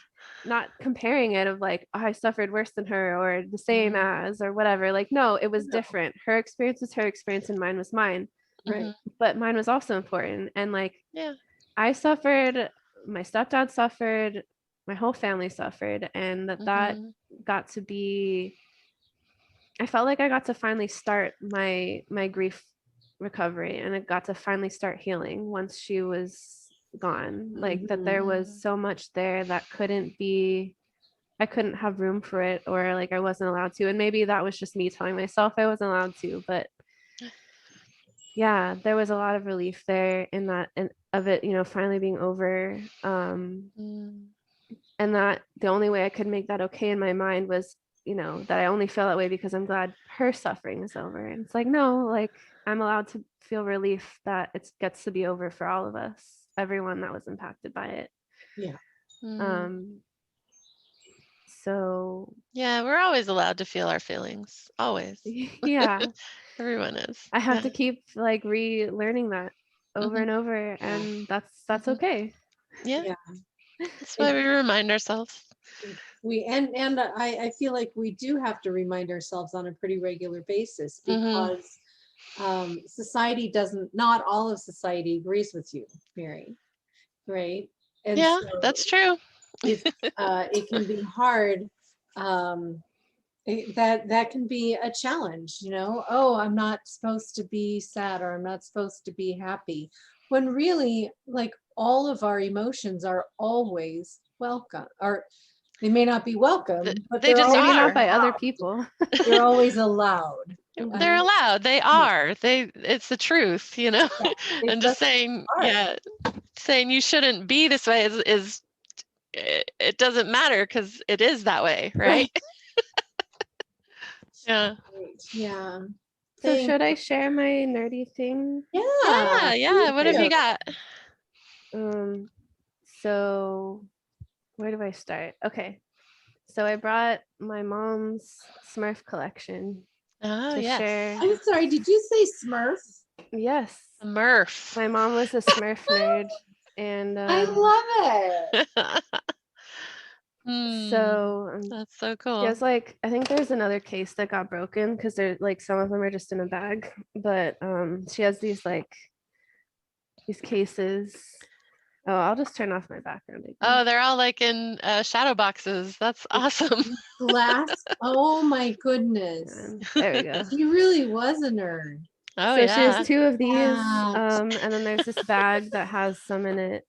not comparing it of like, oh, I suffered worse than her or the same as or whatever. Like, no, it was different. Her experience was her experience and mine was mine. Right. But mine was also important. And like, Yeah. I suffered, my stepdad suffered, my whole family suffered, and that got to be, I felt like I got to finally start my grief recovery, and it got to finally start healing once she was gone. Like that there was so much there that I couldn't have room for it, or like I wasn't allowed to. And maybe that was just me telling myself I wasn't allowed to, but yeah, there was a lot of relief there in that, and of it, finally being over. And that the only way I could make that okay in my mind was, that I only feel that way because I'm glad her suffering is over. And it's like, no, like I'm allowed to feel relief that it gets to be over for all of us, everyone that was impacted by it. Yeah. So yeah, we're always allowed to feel our feelings. Always. yeah. Everyone is. I have to keep like relearning that over and over, and that's okay. Yeah. That's why we remind ourselves. And I feel like we do have to remind ourselves on a pretty regular basis because society not all of society agrees with you, Mary, right? And yeah, so that's true. it can be hard. That can be a challenge, oh, I'm not supposed to be sad or I'm not supposed to be happy, when really like all of our emotions are always welcome, or they may not be welcome, but they just maybe are. not by other people. They're always allowed. They're allowed. They are. It's the truth, and just saying, saying you shouldn't be this way is it doesn't matter because it is that way, right? Yeah. Yeah. So should I share my nerdy thing? Yeah. What have you got? So where do I start? Okay. So I brought my mom's Smurf collection to share. I'm sorry, did you say Smurf? Yes. Smurf. My mom was a Smurf nerd, and I love it. So that's so cool. She has like, I think there's another case that got broken because they're like some of them are just in a bag, but she has these cases. Oh, I'll just turn off my background again. Oh, they're all like in shadow boxes. That's awesome. Glass. Oh my goodness. There we go. He really was a nerd. Oh, so she has two of these, and then there's this bag that has some in it.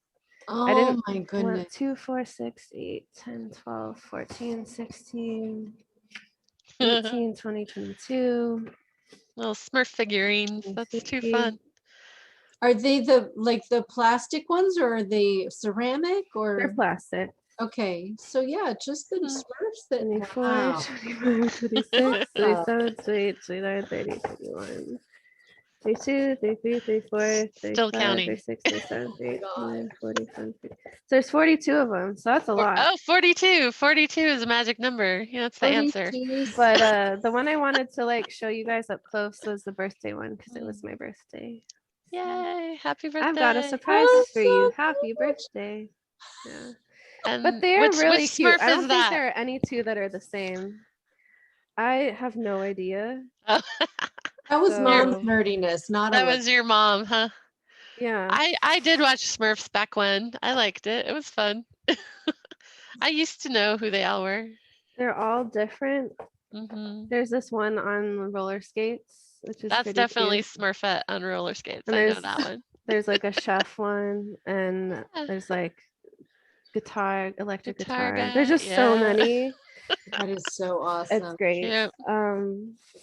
I Oh didn't my 1, goodness. 2, 4, 6, 8, 10, 12, 14, 16, 18, 20, 22. Little Smurf figurines. That's too 23. fun. Are they the plastic ones or are they ceramic They're or? plastic. Okay, so yeah, just the Smurfs that, 24, wow. 25, 26, 27, 28, 29, 30, 31. 32, 33, 34, Still 35, counting. 36, 37, Oh my 38, God. 39, 40, 41. So there's 42 of them. So that's a lot. Oh, 42. 42 is a magic number. Yeah, that's the answer. 42 But the one I wanted to like show you guys up close was the birthday one because it was my birthday. Yay. Happy birthday. I've got a surprise Oh, for you. so Happy cute. birthday. Yeah. And But they are which really cute. Smurf I is don't think that? there are any two that are the same. I have no idea. Oh, That was mom's So nerdiness, not that a was your mom, huh? yeah. I did watch Smurfs back when. I liked it. It was fun. I used to know who they all were. They're all different. Hmm There's this one on roller skates, which is That's pretty definitely cute. Smurfette on roller skates. And I know that one. there's like a chef one, and Yeah. there's like electric Guitar guitar. There's guy. just so Yeah. many. That is so It's awesome. great. Cute.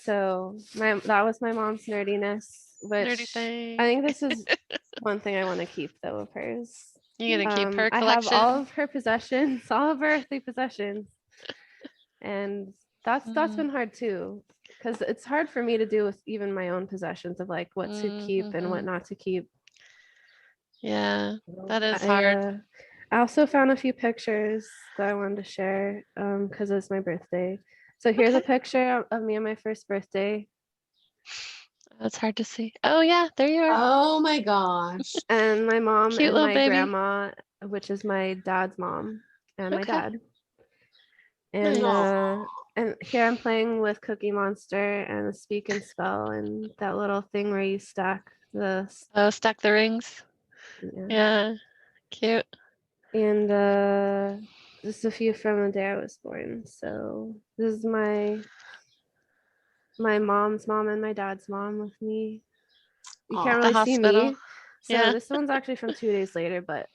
So that was my mom's nerdiness, Nerdy which thing. I think this is one thing I want to keep though of hers. You gonna keep her I have collection? all of her possessions, all of her earthly possessions, and that's been hard too, because it's hard for me to do with even my own possessions of like what to keep and what not to keep. Yeah, that is I hard. I also found a few pictures that I wanted to share because it's my birthday. So here's a Okay. picture of me on my first birthday. That's hard to see. Oh yeah, there you are. Oh my gosh. And my mom Cute and little my baby. grandma, which is my dad's mom and my Okay. dad. And Aw. and here I'm playing with Cookie Monster and the Speak and Spell and that little thing where you stack the Oh, stack the rings. yeah. Yeah, cute. And just a few from the day I was born. So this is my mom's mom and my dad's mom with me. You Aw. can't At the really see hospital. me. So Yeah. this one's actually from 2 days later, but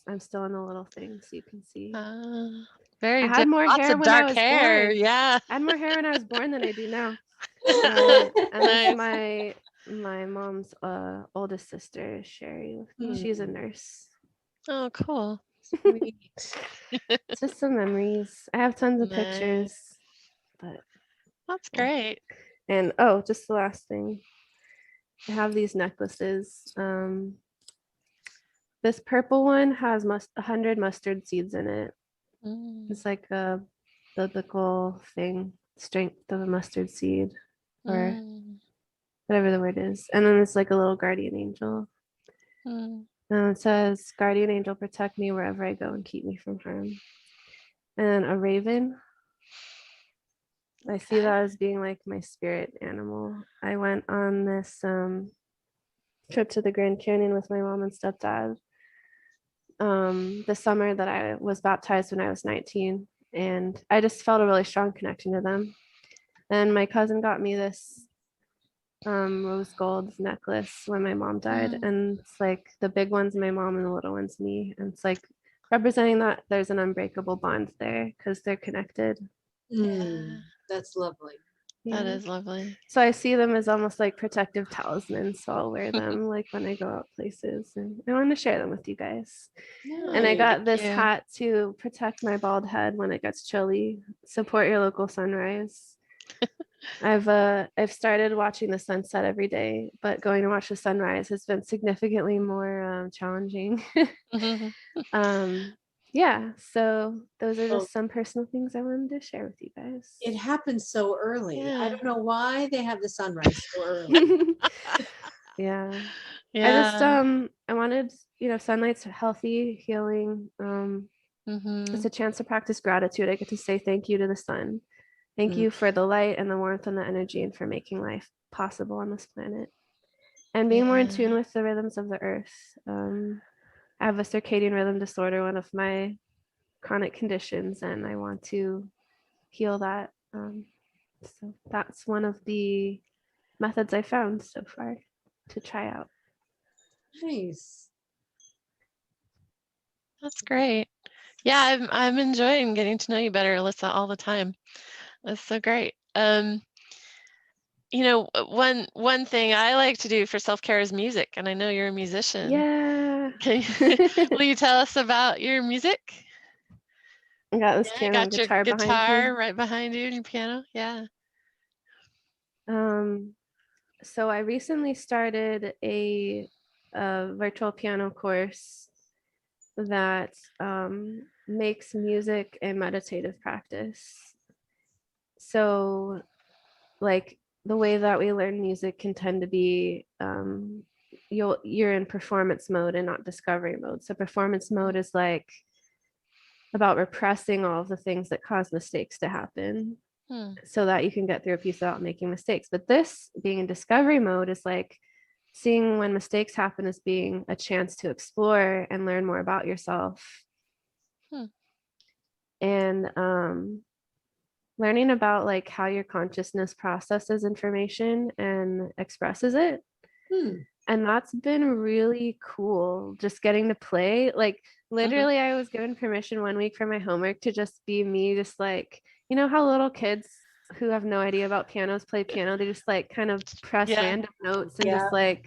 I'm still in the little thing so you can see. Very I had more lots hair of when I dark was hair. born. Yeah. I had more hair when I was born than I do now. And this is Nice. my mom's oldest sister, Sherry, with me. She's a nurse. Oh, cool. Sweet. It's just some memories. I have tons of Nice. pictures, but That's great. and oh, just the last thing. I have these necklaces. This purple one has 100 mustard seeds in it. It's like a biblical thing, strength of a mustard seed, or whatever the word is. And then it's like a little guardian angel. And it says, "Guardian angel, protect me wherever I go and keep me from harm." And a raven. I see that as being like my spirit animal. I went on this trip to the Grand Canyon with my mom and stepdad the summer that I was baptized when I was 19, and I just felt a really strong connection to them. And my cousin got me this rose gold necklace when my mom died, and it's like the big one's my mom and the little one's me, and it's like representing that there's an unbreakable bond there because they're connected. That's lovely. That is lovely. So I see them as almost like protective talismans. So I'll wear them like when I go out places, and I want to share them with you guys. And I got this hat to protect my bald head when it gets chilly. Support your local sunrise. I've started watching the sunset every day, but going to watch the sunrise has been significantly more challenging. Yeah, so those are just some personal things I wanted to share with you guys. It happens so early. I Yeah. don't know why they have the sunrise so early. Yeah. Yeah. I just I wanted, sunlight's healthy, healing. It's a chance to practice gratitude. I get to say thank you to the sun. Thank you for the light and the warmth and the energy and for making life possible on this planet. And being more in tune with the rhythms of the earth. I have a circadian rhythm disorder, one of my chronic conditions, and I want to heal that. So that's one of the methods I found so far to try out. Nice. That's great. Yeah, I'm enjoying getting to know you better, Alyssa, all the time. That's so great. One thing I like to do for self-care is music, and I know you're a musician. Yeah. Will you tell us about your music? I got this Yeah, piano and got your guitar behind guitar me. right behind you and your piano. Yeah. So I recently started a virtual piano course that makes music a meditative practice. So, like the way that we learn music can tend to be you're in performance mode and not discovery mode. So performance mode is like about repressing all of the things that cause mistakes to happen so that you can get through a piece without making mistakes. But this being in discovery mode is like seeing when mistakes happen as being a chance to explore and learn more about yourself. And learning about like how your consciousness processes information and expresses it. And that's been really cool, just getting to play. Like literally I was given permission one week for my homework to just be me, just like, you know how little kids who have no idea about pianos play piano, they just like kind of press Yeah. random notes and just like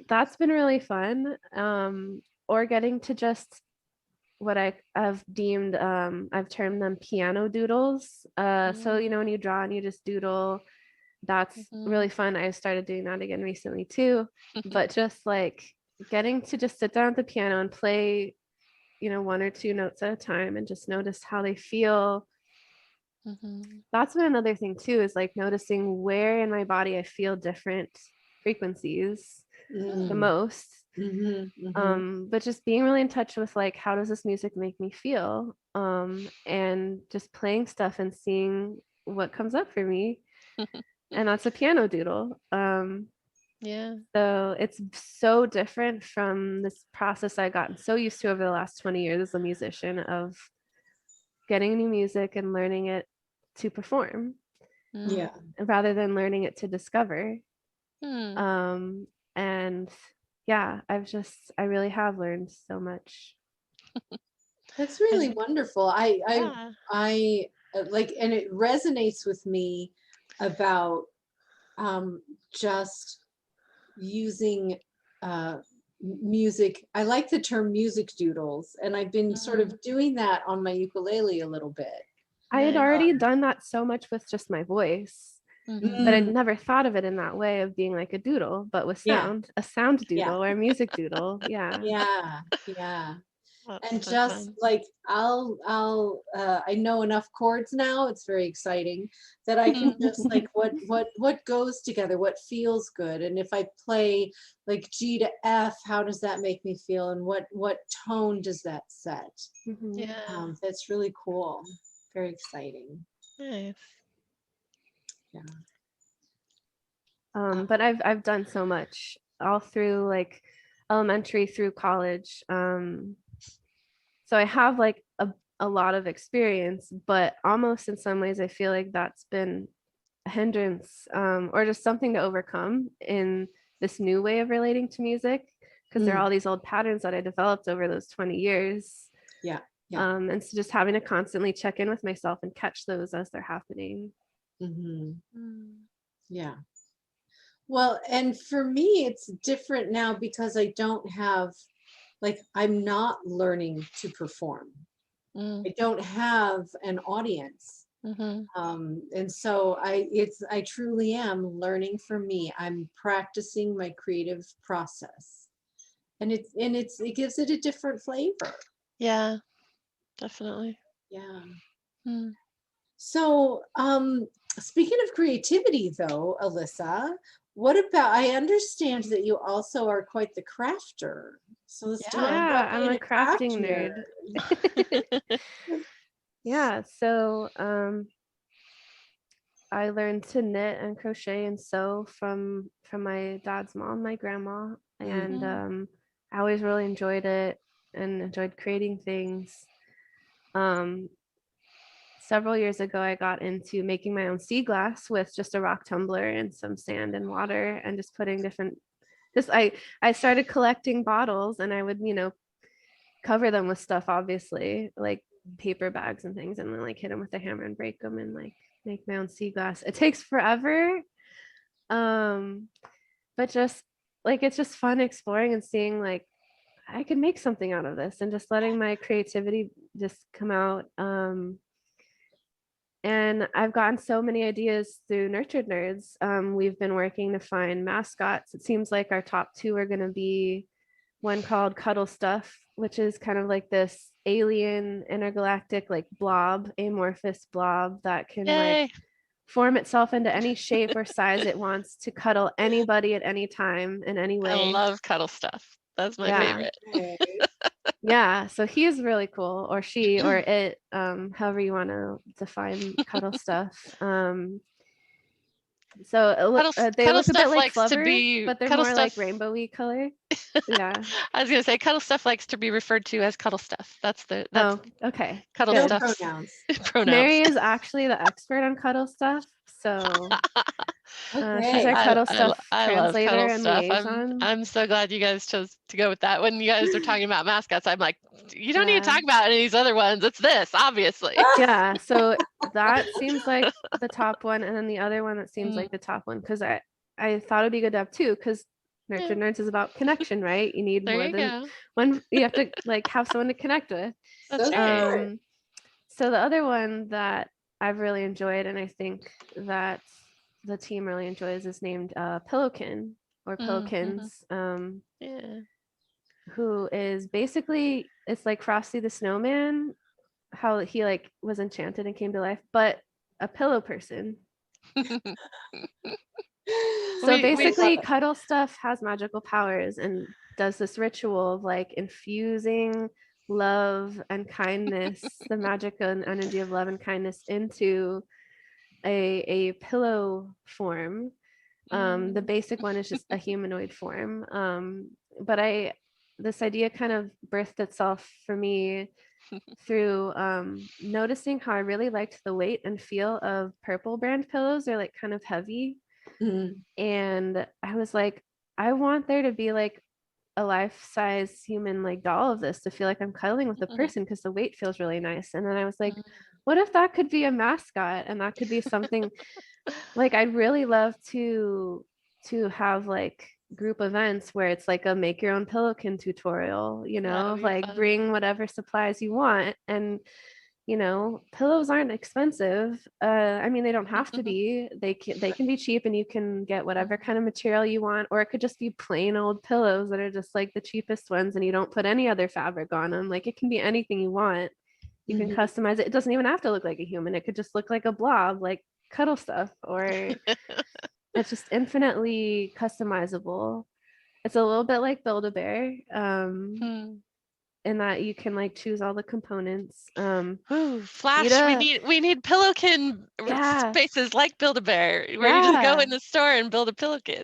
that's been really fun. Or getting to just what I've deemed I've termed them piano doodles. So you know when you draw and you just doodle, that's really fun. I started doing that again recently too. But just like getting to just sit down at the piano and play, you know, one or two notes at a time and just notice how they feel. That's been another thing too, is like noticing where in my body I feel different frequencies the most. But just being really in touch with like how does this music make me feel, and just playing stuff and seeing what comes up for me. And that's a piano doodle. Yeah. So it's so different from this process I've gotten so used to over the last 20 years as a musician of getting new music and learning it to perform, rather than learning it to discover. And yeah, I really have learned so much. That's really wonderful. I like, and it resonates with me about just using music. I like the term music doodles, and I've been sort of doing that on my ukulele a little bit. I had already done that so much with just my voice, but I'd never thought of it in that way of being like a doodle, but with sound, a sound doodle or a music doodle. Yeah. That's And so just fun. like I know enough chords now, it's very exciting that I can just like what goes together, what feels good. And if I play like G to F, how does that make me feel, and what tone does that set? Yeah. That's really cool. Very exciting. Nice. Yeah. But I've done so much all through like elementary through college. So I have like a lot of experience, but almost in some ways I feel like that's been a hindrance, or just something to overcome in this new way of relating to music, because there are all these old patterns that I developed over those 20 years. Yeah. And so just having to constantly check in with myself and catch those as they're happening. Yeah. Well, and for me, it's different now because I don't have, like, I'm not learning to perform. I don't have an audience. And so I truly am learning for me. I'm practicing my creative process, and it gives it a different flavor. Yeah, definitely. Yeah. Mm. So, speaking of creativity, though, Alyssa, what about? I understand that you also are quite the crafter. So let's talk about I'm being a a craft crafting nerd. nerd. Yeah, so I learned to knit and crochet and sew from my dad's mom, my grandma, and I always really enjoyed it and enjoyed creating things. Several years ago, I got into making my own sea glass with just a rock tumbler and some sand and water, and just putting different. Just I started collecting bottles, and I would cover them with stuff, obviously, like paper bags and things, and then like hit them with a hammer and break them and like make my own sea glass. It takes forever. But just like it's just fun exploring and seeing like I could make something out of this and just letting my creativity just come out. And I've gotten so many ideas through Nurtured Nerds. We've been working to find mascots. It seems like our top two are going to be one called Cuddle Stuff, which is kind of like this alien intergalactic like blob, amorphous blob that can Yay. like form itself into any shape or size it wants to cuddle anybody at any time in any way. I love Cuddle Stuff. That's my favorite. Yeah, so he's really cool, or she, or it, however you want to define Cuddle Stuff. So they Cuddle look a bit Stuff like likes to Flubber, be but they're Cuddle more like Stuff. rainbowy color. Yeah. I was gonna say Cuddle Stuff likes to be referred to as Cuddle Stuff. That's okay. Cuddle No Stuff pronouns. pronouns. Mary is actually the expert on Cuddle Stuff, so she's our Cuddle Stuff I love translator Cuddle and Stuff. liaison. I'm so glad you guys chose to go with that. When you guys are talking about mascots, I'm like, you don't need to Yeah. talk about any of these other ones. It's this, obviously. Yeah, so that seems like the top one, and then the other one that seems like the top one, because I thought it'd be good to have two, because Nurtured Nerds is about connection, right? You need There more you than go. one. You have to like have someone to connect with. That's right. So the other one that I've really enjoyed, and I think that the team really enjoys, is named Pillowkin or Pillowkins. Yeah. Who is basically, it's like Frosty the Snowman, how he like was enchanted and came to life, but a pillow person. So basically Cuddle Stuff has magical powers and does this ritual of like infusing love and kindness, the magic and energy of love and kindness into a pillow form. The basic one is just a humanoid form. But this idea kind of birthed itself for me through noticing how I really liked the weight and feel of purple brand pillows. They're like kind of heavy. And I was like, I want there to be like a life-size human like doll of this to feel like I'm cuddling with a person, because the weight feels really nice. And then I was like, what if that could be a mascot, and that could be something like I'd really love to have like group events where it's like a make your own pillowkin tutorial, like fun. Bring whatever supplies you want. And pillows aren't expensive. I mean, they don't have to be. They can be cheap, and you can get whatever kind of material you want, or it could just be plain old pillows that are just like the cheapest ones, and you don't put any other fabric on them. Like, it can be anything you want. You can customize it. It doesn't even have to look like a human. It could just look like a blob, like Cuddle Stuff, or it's just infinitely customizable. It's a little bit like Build-A-Bear. In that you can like choose all the components. Flash, we need pillowkin spaces like Build-A-Bear, where you just go in the store and build a pillowkin.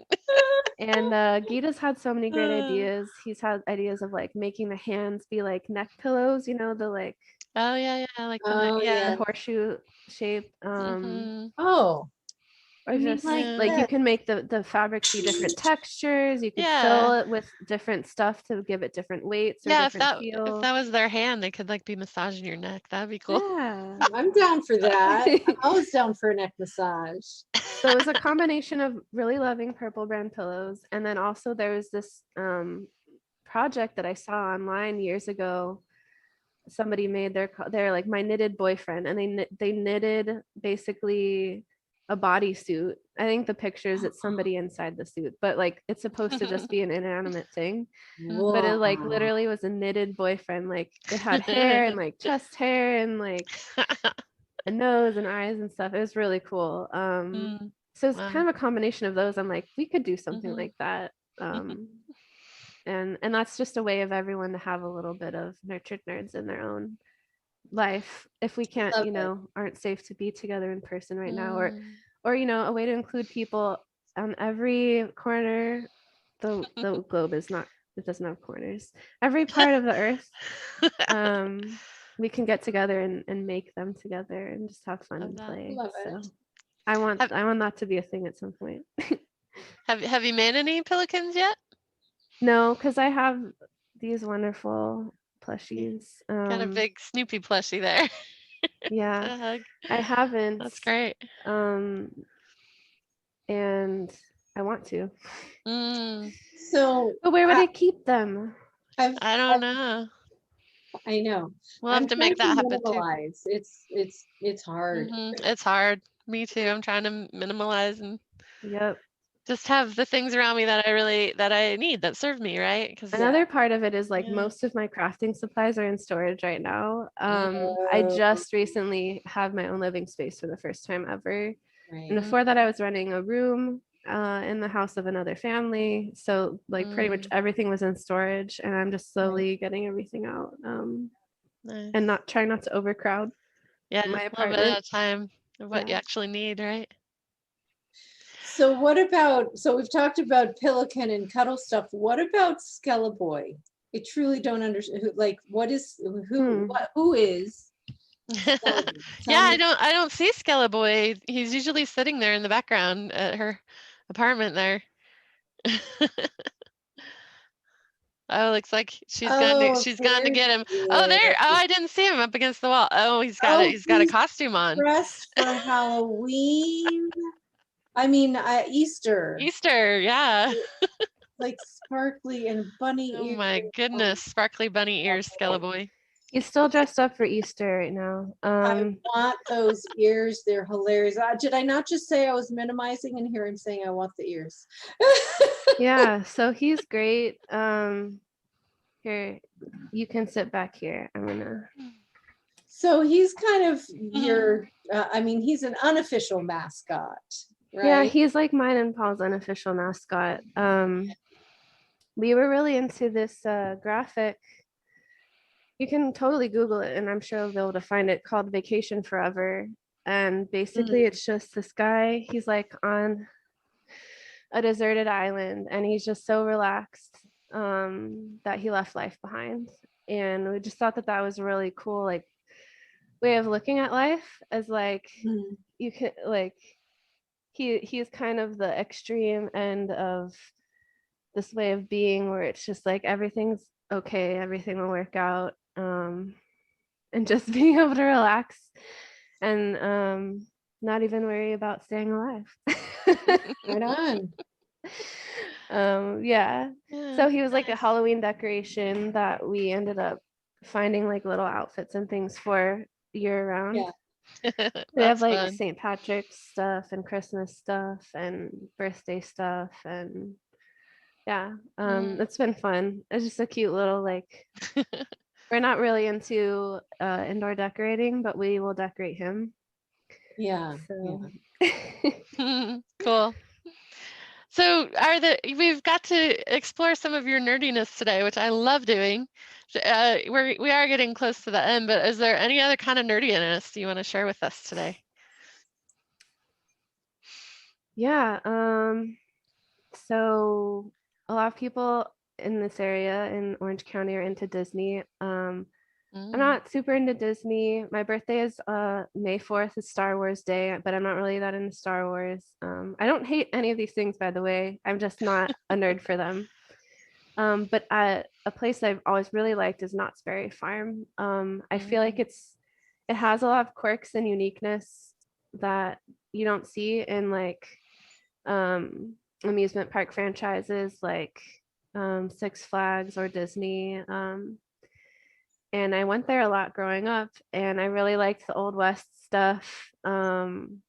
And Gita's had so many great ideas. He's had ideas of like making the hands be like neck pillows, the like like the horseshoe shape. Or just like you can make the fabrics be different textures. You could fill it with different stuff to give it different weights or different feel. If that was their hand, they could like be massaging your neck. That'd be cool. Yeah, I'm down for that. I'm always down for a neck massage. So it was a combination of really loving purple brand pillows, and then also there was this project that I saw online years ago. Somebody made their like my knitted boyfriend, and they knitted basically a bodysuit. I think the picture is it's somebody inside the suit, but like it's supposed to just be an inanimate thing. But it like literally was a knitted boyfriend. Like it had hair and like chest hair and like a nose and eyes and stuff. It was really cool. So it's kind of a combination of those. I'm like, we could do something like that. And that's just a way of everyone to have a little bit of Nurtured Nerds in their own life, if we can't aren't safe to be together in person right now, or a way to include people on every corner. The globe is not, it doesn't have corners, every part of the earth. We can get together and make them together and just have fun and play. So I want that to be a thing at some point. Have you made any pillowkins yet? No, because I have these wonderful plushies. Got a big Snoopy plushie there. Yeah, A hug. I haven't. That's great. And I want to. So But where would I keep them? I don't know. I know. We'll have I'm to trying make that to happen too. minimalize. It's hard. It's hard. Me too. I'm trying to minimalize and Yep. just have the things around me that I need that serve me, right? Because Another part of it is like Yeah. most of my crafting supplies are in storage right now. I just recently have my own living space for the first time ever. And Right. before that, I was renting a room in the house of another family. So like pretty much everything was in storage, and I'm just slowly getting everything out. Nice. And not trying not to overcrowd Yeah, my a little bit apartment. at a time of what you actually need, right? So what about, so we've talked about Pelican and cuddle stuff. What about Skeleboy? I truly don't understand, like, what is, who is? Skeleboy? Yeah, Tell me. I don't see Skeleboy. He's usually sitting there in the background at her apartment there. Oh, looks like she's gone to there get him. he Oh, there. is. Oh, I didn't see him up against the wall. Oh, he's got He's a costume on. dressed for Halloween. I mean, Easter. Easter, yeah. Like sparkly and bunny Oh ears. my goodness, sparkly bunny ears, Skeleboy. He's still dressed up for Easter right now. I want those ears. They're hilarious. Did I not just say I was minimizing, and here I'm saying I want the ears? Yeah, so he's great. Here, you can sit back here. I'm gonna. So he's kind of your, I mean, he's an unofficial mascot, right? Yeah, he's like mine and Paul's unofficial mascot. We were really into this graphic. You can totally Google it, and I'm sure you'll be able to find it, called Vacation Forever. And basically, it's just this guy. He's like on a deserted island, and he's just so relaxed that he left life behind. And we just thought that that was a really cool, like, way of looking at life, as like you can like he's kind of the extreme end of this way of being, where it's just like everything's okay, everything will work out, and just being able to relax and not even worry about staying alive. Right on. Yeah. So he was like a Halloween decoration that we ended up finding like little outfits and things for year round. Yeah. We have like St. Patrick's stuff and Christmas stuff and birthday stuff, and yeah, it's been fun. It's just a cute little, like, we're not really into indoor decorating, but we will decorate him. Yeah. So. Yeah. Cool. So we've got to explore some of your nerdiness today, which I love doing. We are getting close to the end, but is there any other kind of nerdiness you want to share with us today? Yeah. So a lot of people in this area in Orange County are into Disney. I'm not super into Disney. My birthday is May 4th, is Star Wars Day, but I'm not really that into Star Wars. I don't hate any of these things, by the way. I'm just not a nerd for them. But a place I've always really liked is Knott's Berry Farm. I feel like it has a lot of quirks and uniqueness that you don't see in like amusement park franchises like Six Flags or Disney. And I went there a lot growing up, and I really liked the Old West stuff. And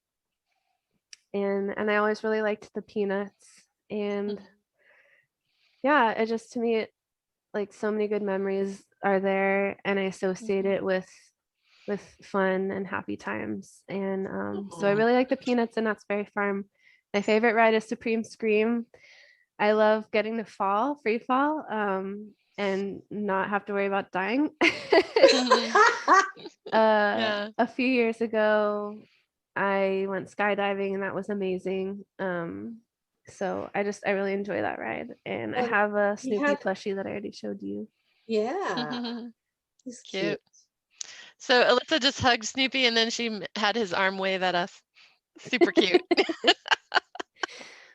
I always really liked the Peanuts. And yeah, it just, to me, like, so many good memories are there, and I associate it with fun and happy times. And so I really like the Peanuts and Knott's Berry Farm. My favorite ride is Supreme Scream. I love getting to free fall, and not have to worry about dying. A few years ago, I went skydiving, and that was amazing. So I really enjoy that ride, and I have a Snoopy plushie that I already showed you. Yeah. He's cute. So Alyssa just hugged Snoopy, and then she had his arm wave at us. Super cute.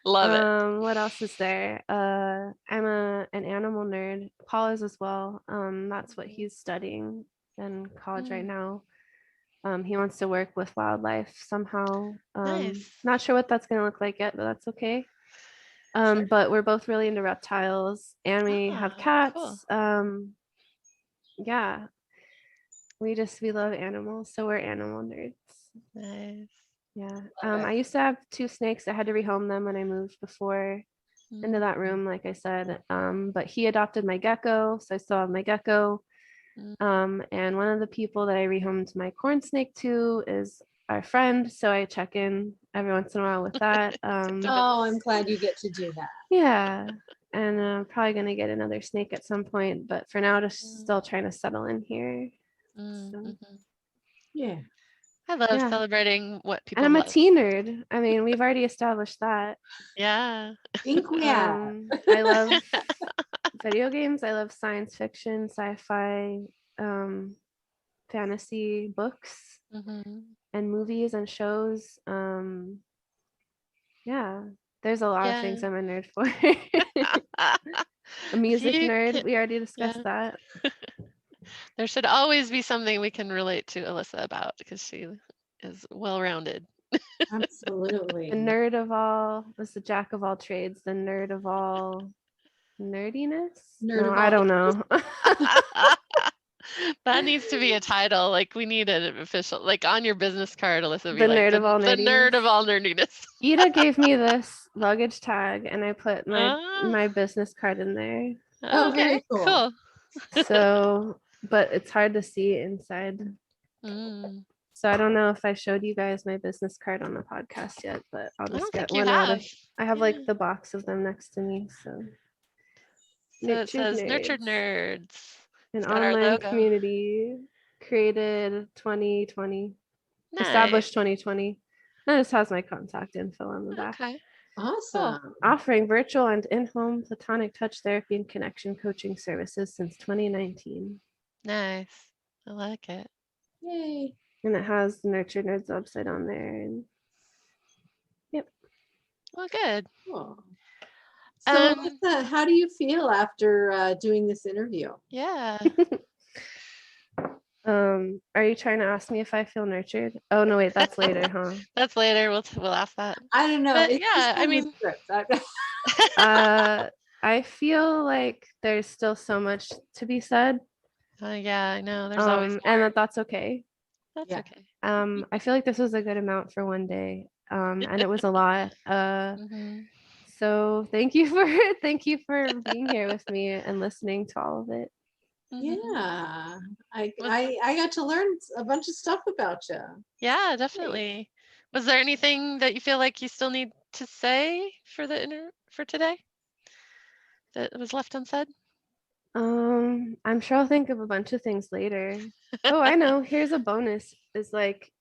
Love it. What else is there? I'm an animal nerd. Paul is as well. That's what he's studying in college right Mm, now. He wants to work with wildlife somehow. nice. Not sure what that's gonna look like yet, but that's okay. Sure. But we're both really into reptiles and we have Ah, cool. cats. Yeah, we love animals, so we're animal nerds. Nice. Yeah. Love I it. used to have two snakes. I had to rehome them when I moved before into Mm, that room, like I said. But he adopted my gecko, so I still have my gecko. mm. And one of the people that I rehomed my corn snake to is our friend, so I check in every once in a while with that. Oh, I'm glad you get to do that. Yeah, and I'm probably gonna get another snake at some point, but for now, just Mm, still trying to settle in here. So mhm. Yeah. I love yeah, celebrating what and people I'm a love. tea nerd. I mean, we've already established that. Yeah. Think we have. I love video games. I love science fiction, sci-fi, um, fantasy books, Mhm. and movies and shows. Yeah, there's a lot of things Yeah. I'm a nerd for. A If music you nerd. can, We already yeah. discussed that. There should always be something we can relate to Alyssa about because she is well-rounded. The Absolutely. nerd of all is the jack of all trades. The nerd of all nerdiness. Nerd No, of I all. don't know. That needs to be a title. Like we need an official, like on your business card, Alyssa, The be like nerd of all the nerd nerdiness. of all nerdiness. Ida gave me this luggage tag, and I put my Ah, my business card in there. Oh, okay, very cool. cool. So, but it's hard to see inside. Mm, So I don't know if I showed you guys my business card on the podcast yet, but I'll I just don't get think you one out have. if I have Yeah. like the box of them next to me. So So it nurtured says Nurtured nerds, Nerds. an It's got our online logo. community created 2020, Nice. established 2020. And it just has my contact info on the back. Okay, cool. Awesome. Offering virtual and in-home platonic touch therapy and connection coaching services since 2019. Nice. I like it. Yay. And it has the Nurture Nerds website on there. And yep. Well, good. Cool. So, Um, Alyssa, how do you feel after doing this interview? yeah. Are you trying to ask me if I feel nurtured? Oh no, wait, that's later, huh? That's later. We'll ask that. I don't know. But It's just yeah, I on the mean, script. I feel like there's still so much to be said. yeah, I know. There's always And more. that's okay. That's Yeah. okay. I feel like this was a good amount for one day. And it was a lot. Hmm. So thank you for being here with me and listening to all of it. Hmm. Yeah. Was I got to learn a bunch of stuff about you. yeah, Great. definitely. Was there anything that you feel like you still need to say for for today that was left unsaid? I'm sure I'll think of a bunch of things later. Oh, I know. Here's a bonus. Is like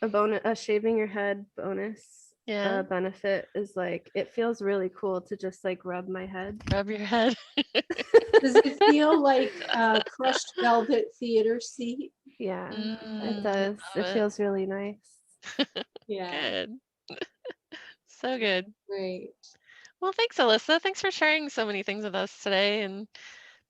a shaving your head bonus Yeah, benefit is like it feels really cool to just like rub my head. rub your head. Does it feel like a crushed velvet theater seat? Yeah, it Mm, does. love It it. feels really nice. Yeah. Good. So good. Great. Well, thanks, Alyssa. Thanks for sharing so many things with us today and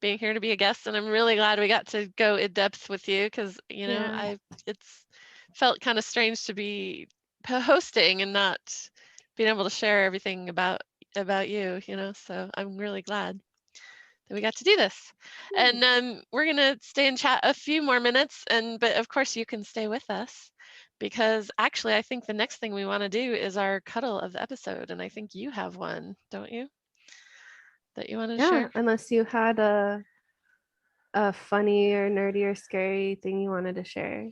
being here to be a guest. And I'm really glad we got to go in depth with you because, Yeah. it's felt kind of strange to be hosting and not being able to share everything about you, So I'm really glad that we got to do this. And we're gonna stay and chat a few more minutes, but of course you can stay with us because actually I think the next thing we want to do is our cuddle of the episode, and I think you have one, don't you? That you wanted to Yeah, share? unless you had a funny or nerdy or scary thing you wanted to share.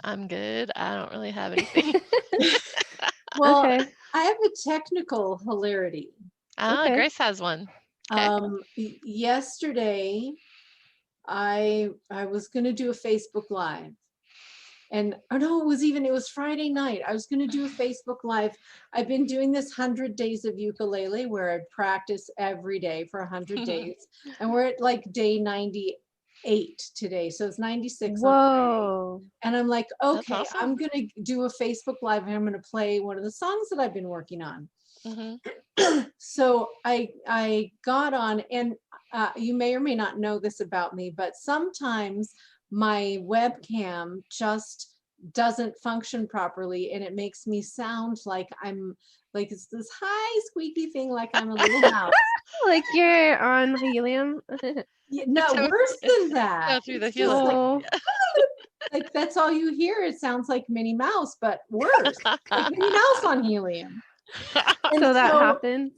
I'm good. I don't really have anything. Well, Okay. I have a technical hilarity. Okay. Grace has one. Okay. Yesterday, I was going to do a Facebook Live. And oh no, it was Friday night. I was going to do a Facebook Live. I've been doing this 100 days of ukulele where I practice every day for 100 days. And we're at like day 98 today. So it's 96 on Friday. Whoa. And I'm like, That's okay, awesome. I'm going to do a Facebook Live and I'm going to play one of the songs that I've been working on. So I got on, and you may or may not know this about me, but sometimes my webcam just doesn't function properly, and it makes me sound like I'm like it's this high squeaky thing, like I'm a little mouse. Like you're on helium. No, worse than that. through the It's just like, Oh, like that's all you hear. It sounds like Minnie Mouse, but worse, like Minnie Mouse on helium. And so that happened.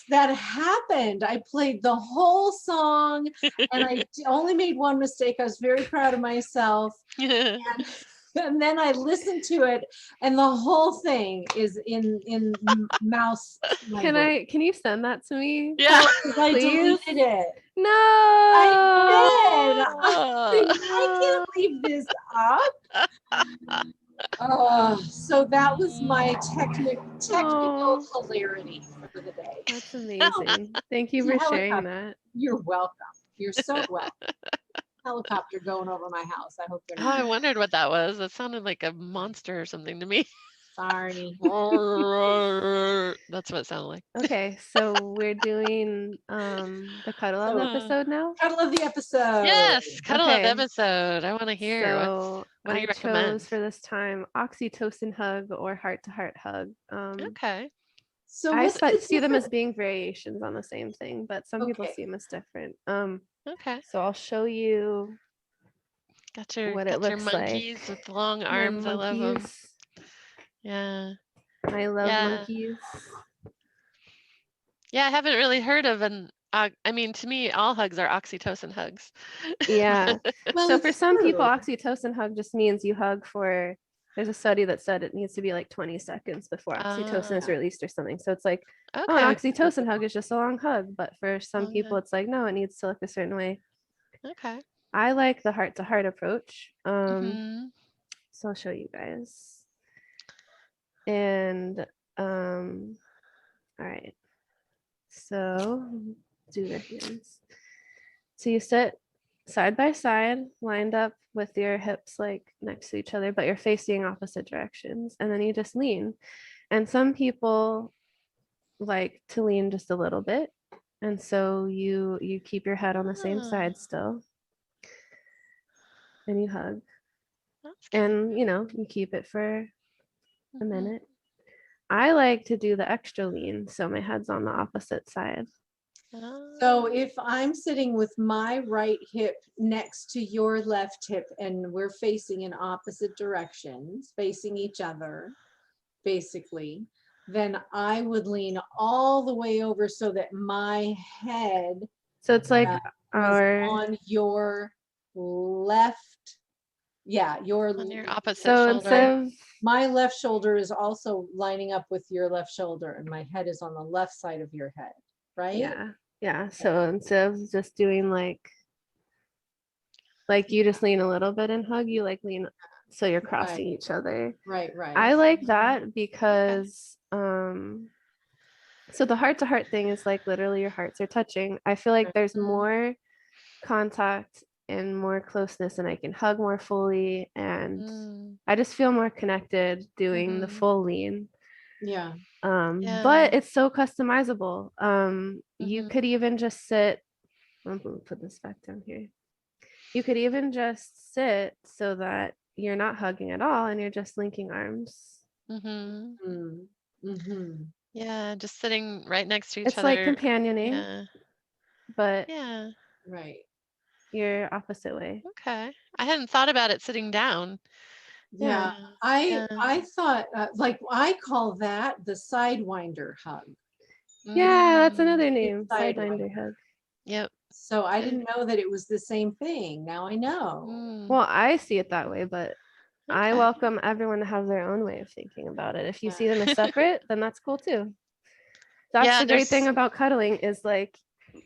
That happened. I played the whole song, and I only made one mistake. I was very proud of myself. And then I listened to it, and the whole thing is in mouse language. Can you send that to me? Yeah. I Please? deleted it. No. I did. I Oh. can't leave this up. So that was my technical hilarity for the day. That's amazing. Thank you for sharing that. You're welcome. You're so welcome. Helicopter going over my house. I hope they're Oh, not. I wondered what that was. That sounded like a monster or something to me. Sorry. That's what it sounded like. Okay, so we're doing the cuddle of the episode now. Cuddle of the episode. Yes, cuddle of Okay. episode. I want to hear. So what do you I recommend? chose for this time oxytocin hug or heart-to-heart hug. Okay. So I what's the see them as difference? being variations on the same thing, but some people Okay. see them as different. Okay. So I'll show you Got your what it looks monkeys like. with long My arms. I love them. monkeys. Yeah. I love monkeys. Yeah, I haven't really heard of I mean, to me, all hugs are oxytocin hugs. Yeah. Well, So for it's some people, true. oxytocin hug just means you hug for, there's a study that said it needs to be like 20 seconds before oxytocin is released or something. So it's like, oh, an Okay. oxytocin hug is just a long hug. But for some Oh, people, yeah. it's like, no, it needs to look a certain way. Okay. I like the heart to heart approach. Mhm. So I'll show you guys. And all right. So do their hands. So you sit side by side, lined up with your hips like next to each other, but you're facing opposite directions. And then you just lean. And some people like to lean just a little bit. And so you keep your head on the same side still. And you hug. That's cute. And you keep it for a minute. I like to do the extra lean, so my head's on the opposite side. So if I'm sitting with my right hip next to your left hip, and we're facing in opposite directions, facing each other, basically, then I would lean all the way over so that my head So it's like was on your left. Yeah, on your opposite so shoulder. instead of my left shoulder is also lining up with your left shoulder, and my head is on the left side of your head, right? yeah. So instead of just doing like you just lean a little bit and hug, you like lean so you're crossing each other. Right. I like that because so the heart to heart thing is like literally your hearts are touching. I feel like there's more contact and more closeness, and I can hug more fully, and I just feel more connected doing the full lean. Yeah. But it's so customizable. You could even just sit. I'm gonna put this back down here. You could even just sit so that you're not hugging at all and you're just linking arms. Yeah, just sitting right next to each It's other. like companioning. Yeah. But right. You're opposite way. Okay. I hadn't thought about it sitting down. Yeah. I thought like I call that the sidewinder hug. Yeah, that's another name. Sidewinder hug. Yep. So I didn't know that it was the same thing. Now I know. Well, I see it that way, but I welcome everyone to have their own way of thinking about it. If you see them as separate, then that's cool too. That's the great thing about cuddling is like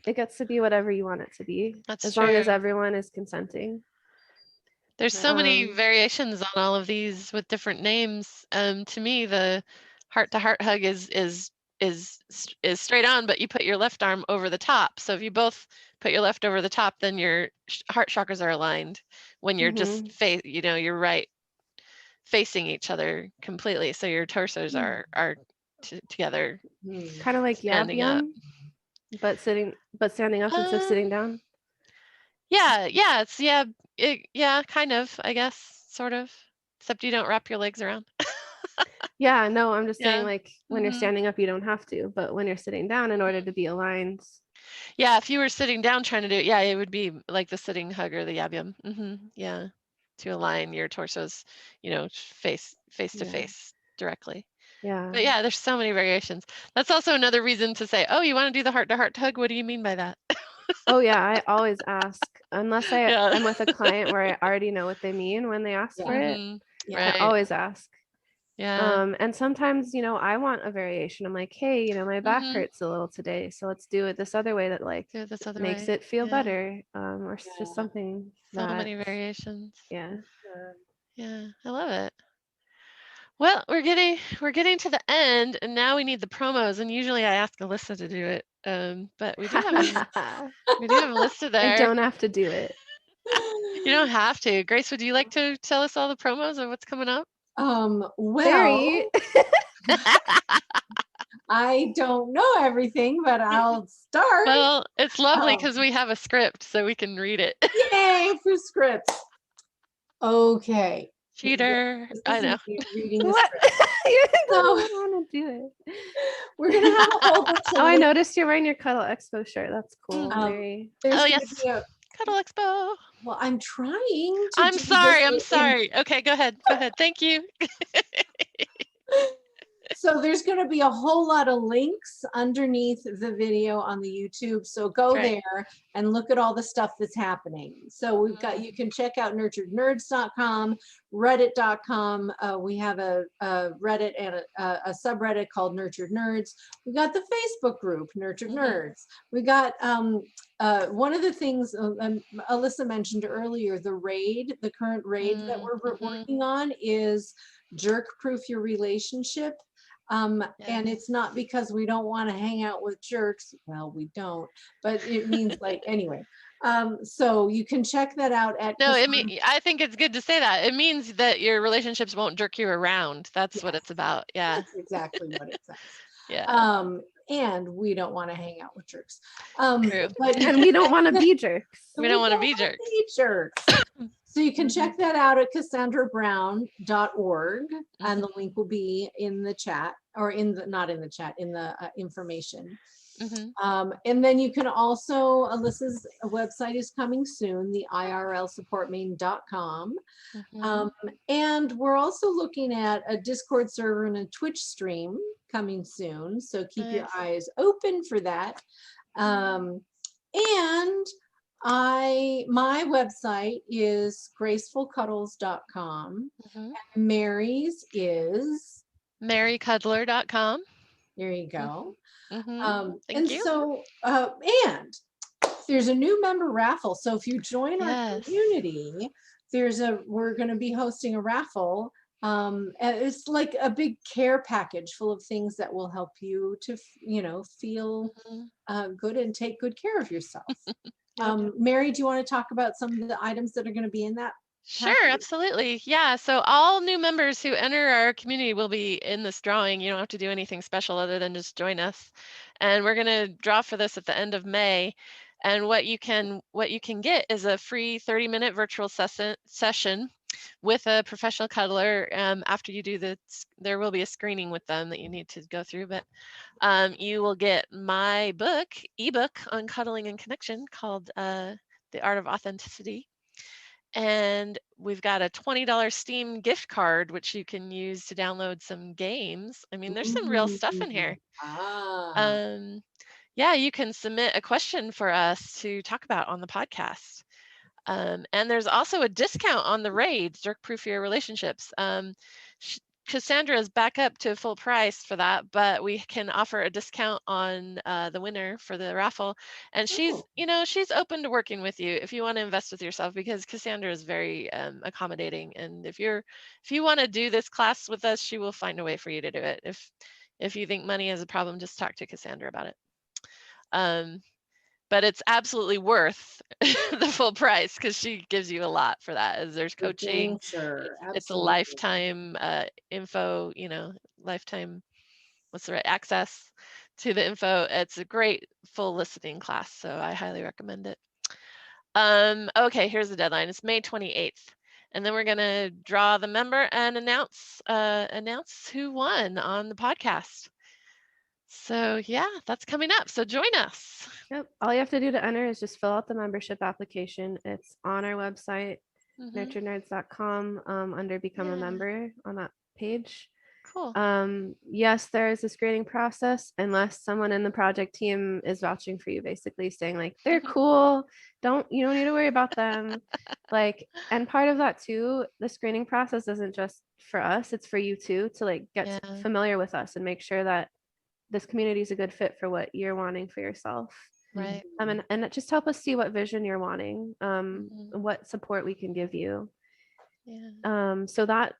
it gets to be whatever you want it to be. As long as everyone is consenting. There's so many variations on all of these with different names. To me, the heart-to-heart hug is straight on, but you put your left arm over the top. So if you both put your left over the top, then your heart chakras are aligned. When you're just you're right facing each other completely. So your torsos are together, Kind of like standing up. but standing up instead of sitting down. Yeah, kind of, I guess, sort of. Except you don't wrap your legs around. Yeah, no, I'm just saying Yeah. like when you're standing up, you don't have to, but when you're sitting down, in order to be aligned. Yeah, if you were sitting down trying to do it, yeah, it would be like the sitting hug or the yab-yum. Yeah, to align your torsos, face to face directly. Yeah. But yeah, there's so many variations. That's also another reason to say, oh, you want to do the heart-to-heart hug? What do you mean by that? Oh yeah, I always ask, unless Yeah. I'm with a client where I already know what they mean when they ask for it. Right. I always ask. Yeah. And sometimes, I want a variation. I'm like, hey, my back hurts a little today, so let's do it this other way that like Do it this other makes way. it feel Yeah. better, or just something So that. many variations. Yeah. Yeah, I love it. Well, we're getting to the end, and now we need the promos. And usually I ask Alyssa to do it, but we do have Alyssa there. I don't have to do it. You don't have to. Grace, would you like to tell us all the promos of what's coming up? Well, I don't know everything, but I'll start. Well, it's lovely because we have a script, so we can read it. Yay for scripts. Okay. Cheater. I know. Reading the What? script. You don't want to do it. We're going to have a whole bunch of I noticed you're wearing your Cuddle Expo shirt. That's cool. There's yes. Cuddle Expo. Well, I'm trying to I'm sorry. Okay, go ahead. Thank you. So there's going to be a whole lot of links underneath the video on the YouTube. So go there and look at all the stuff that's happening. So you can check out nurturednerds.com, reddit.com. We have a Reddit and a subreddit called Nurtured Nerds. We got the Facebook group, Nurtured Nerds. We got one of the things Alyssa mentioned earlier, the current raid that we're working on is jerk proof your relationship. And it's not because we don't want to hang out with jerks. Well, we don't, but it means like, anyway. So you can check that out at. No, I think it's good to say that. It means that your relationships won't jerk you around. That's what it's about. Yeah. That's exactly what it says. Yeah. And we don't want to hang out with jerks. True. And we don't want to be jerks. We don't want to be jerks. So you can check that out at cassandrabrown.org, and the link will be in the chat, or not in the chat, in the information. And then you can also, Alyssa's website is coming soon, the irlsupportmain.com. And we're also looking at a Discord server and a Twitch stream coming soon. So keep your eyes open for that. And my website is gracefulcuddles.com. And Mary's is marycuddler.com. There you go. Thank you. So, and there's a new member raffle. So if you join our community, we're going to be hosting a raffle. And it's like a big care package full of things that will help you to, feel good and take good care of yourself. Mary, do you want to talk about some of the items that are going to be in that? Sure, absolutely. Yeah, so all new members who enter our community will be in this drawing. You don't have to do anything special other than just join us. And we're going to draw for this at the end of May. And what you can get is a free 30-minute virtual session with a professional cuddler. After you do this, there will be a screening with them that you need to go through, but you will get my ebook on cuddling and connection called The Art of Authenticity. And we've got a $20 Steam gift card, which you can use to download some games. I mean, there's some real stuff in here. Yeah, you can submit a question for us to talk about on the podcast. And there's also a discount on the raid, Jerk Proof Your Relationships. Cassandra is back up to full price for that, but we can offer a discount on the winner for the raffle. And she's open to working with you if you want to invest with yourself, because Cassandra is very accommodating. And if you want to do this class with us, she will find a way for you to do it. If you think money is a problem, just talk to Cassandra about it. But it's absolutely worth the full price because she gives you a lot for that. As there's coaching, sure, it's a lifetime info, lifetime what's the right access to the info. It's a great full listening class, so I highly recommend it. Okay, here's the deadline. It's May 28th. And then we're gonna draw the member and announce who won on the podcast. So yeah, that's coming up. So join us. Yep. All you have to do to enter is just fill out the membership application. It's on our website, nurturenerds.com, under become a member on that page. Cool. Yes, there is this grading process unless someone in the project team is vouching for you, basically saying like they're cool. You don't need to worry about them. Like, and part of that too, the screening process isn't just for us, it's for you too, to like get familiar with us and make sure that this community is a good fit for what you're wanting for yourself. Right. And just help us see what vision you're wanting, what support we can give you. Yeah. So that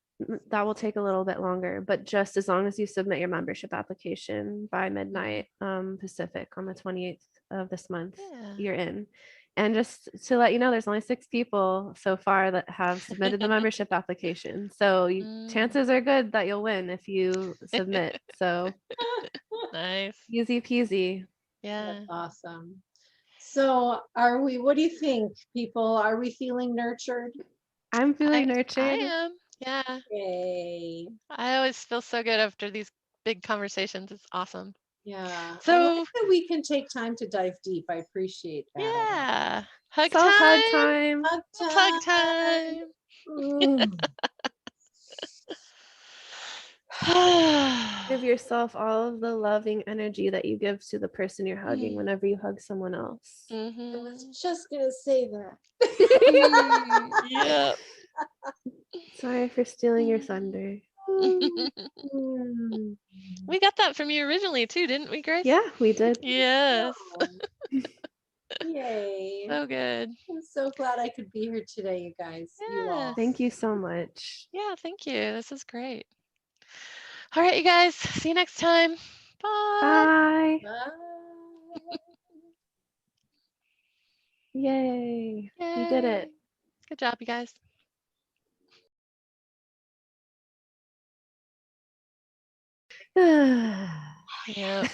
will take a little bit longer, but just as long as you submit your membership application by midnight Pacific on the 28th of this month, you're in. And just to let you know, there's only 6 people so far that have submitted the membership application. So chances are good that you'll win if you submit. So nice. Easy peasy. Yeah. That's awesome. So what do you think, people? Are we feeling nurtured? I'm feeling nurtured. I am. Yeah. Yay. I always feel so good after these big conversations. It's awesome. Yeah. So I like that we can take time to dive deep. I appreciate that. Yeah. Hug Self-hug time. time. Hug Hug time. Give yourself all of the loving energy that you give to the person you're hugging whenever you hug someone else. I was just gonna say that. Yeah. Sorry for stealing your thunder. We got that from you originally too, didn't we, Grace? Yeah, we did. Yes. Yay. So good. I'm so glad I could be here today, you guys. You all. Thank you so much. Yeah, thank you. This is great. All right, you guys. See you next time. Bye. Bye. Bye. Yay. We did it. Good job, you guys. Yeah.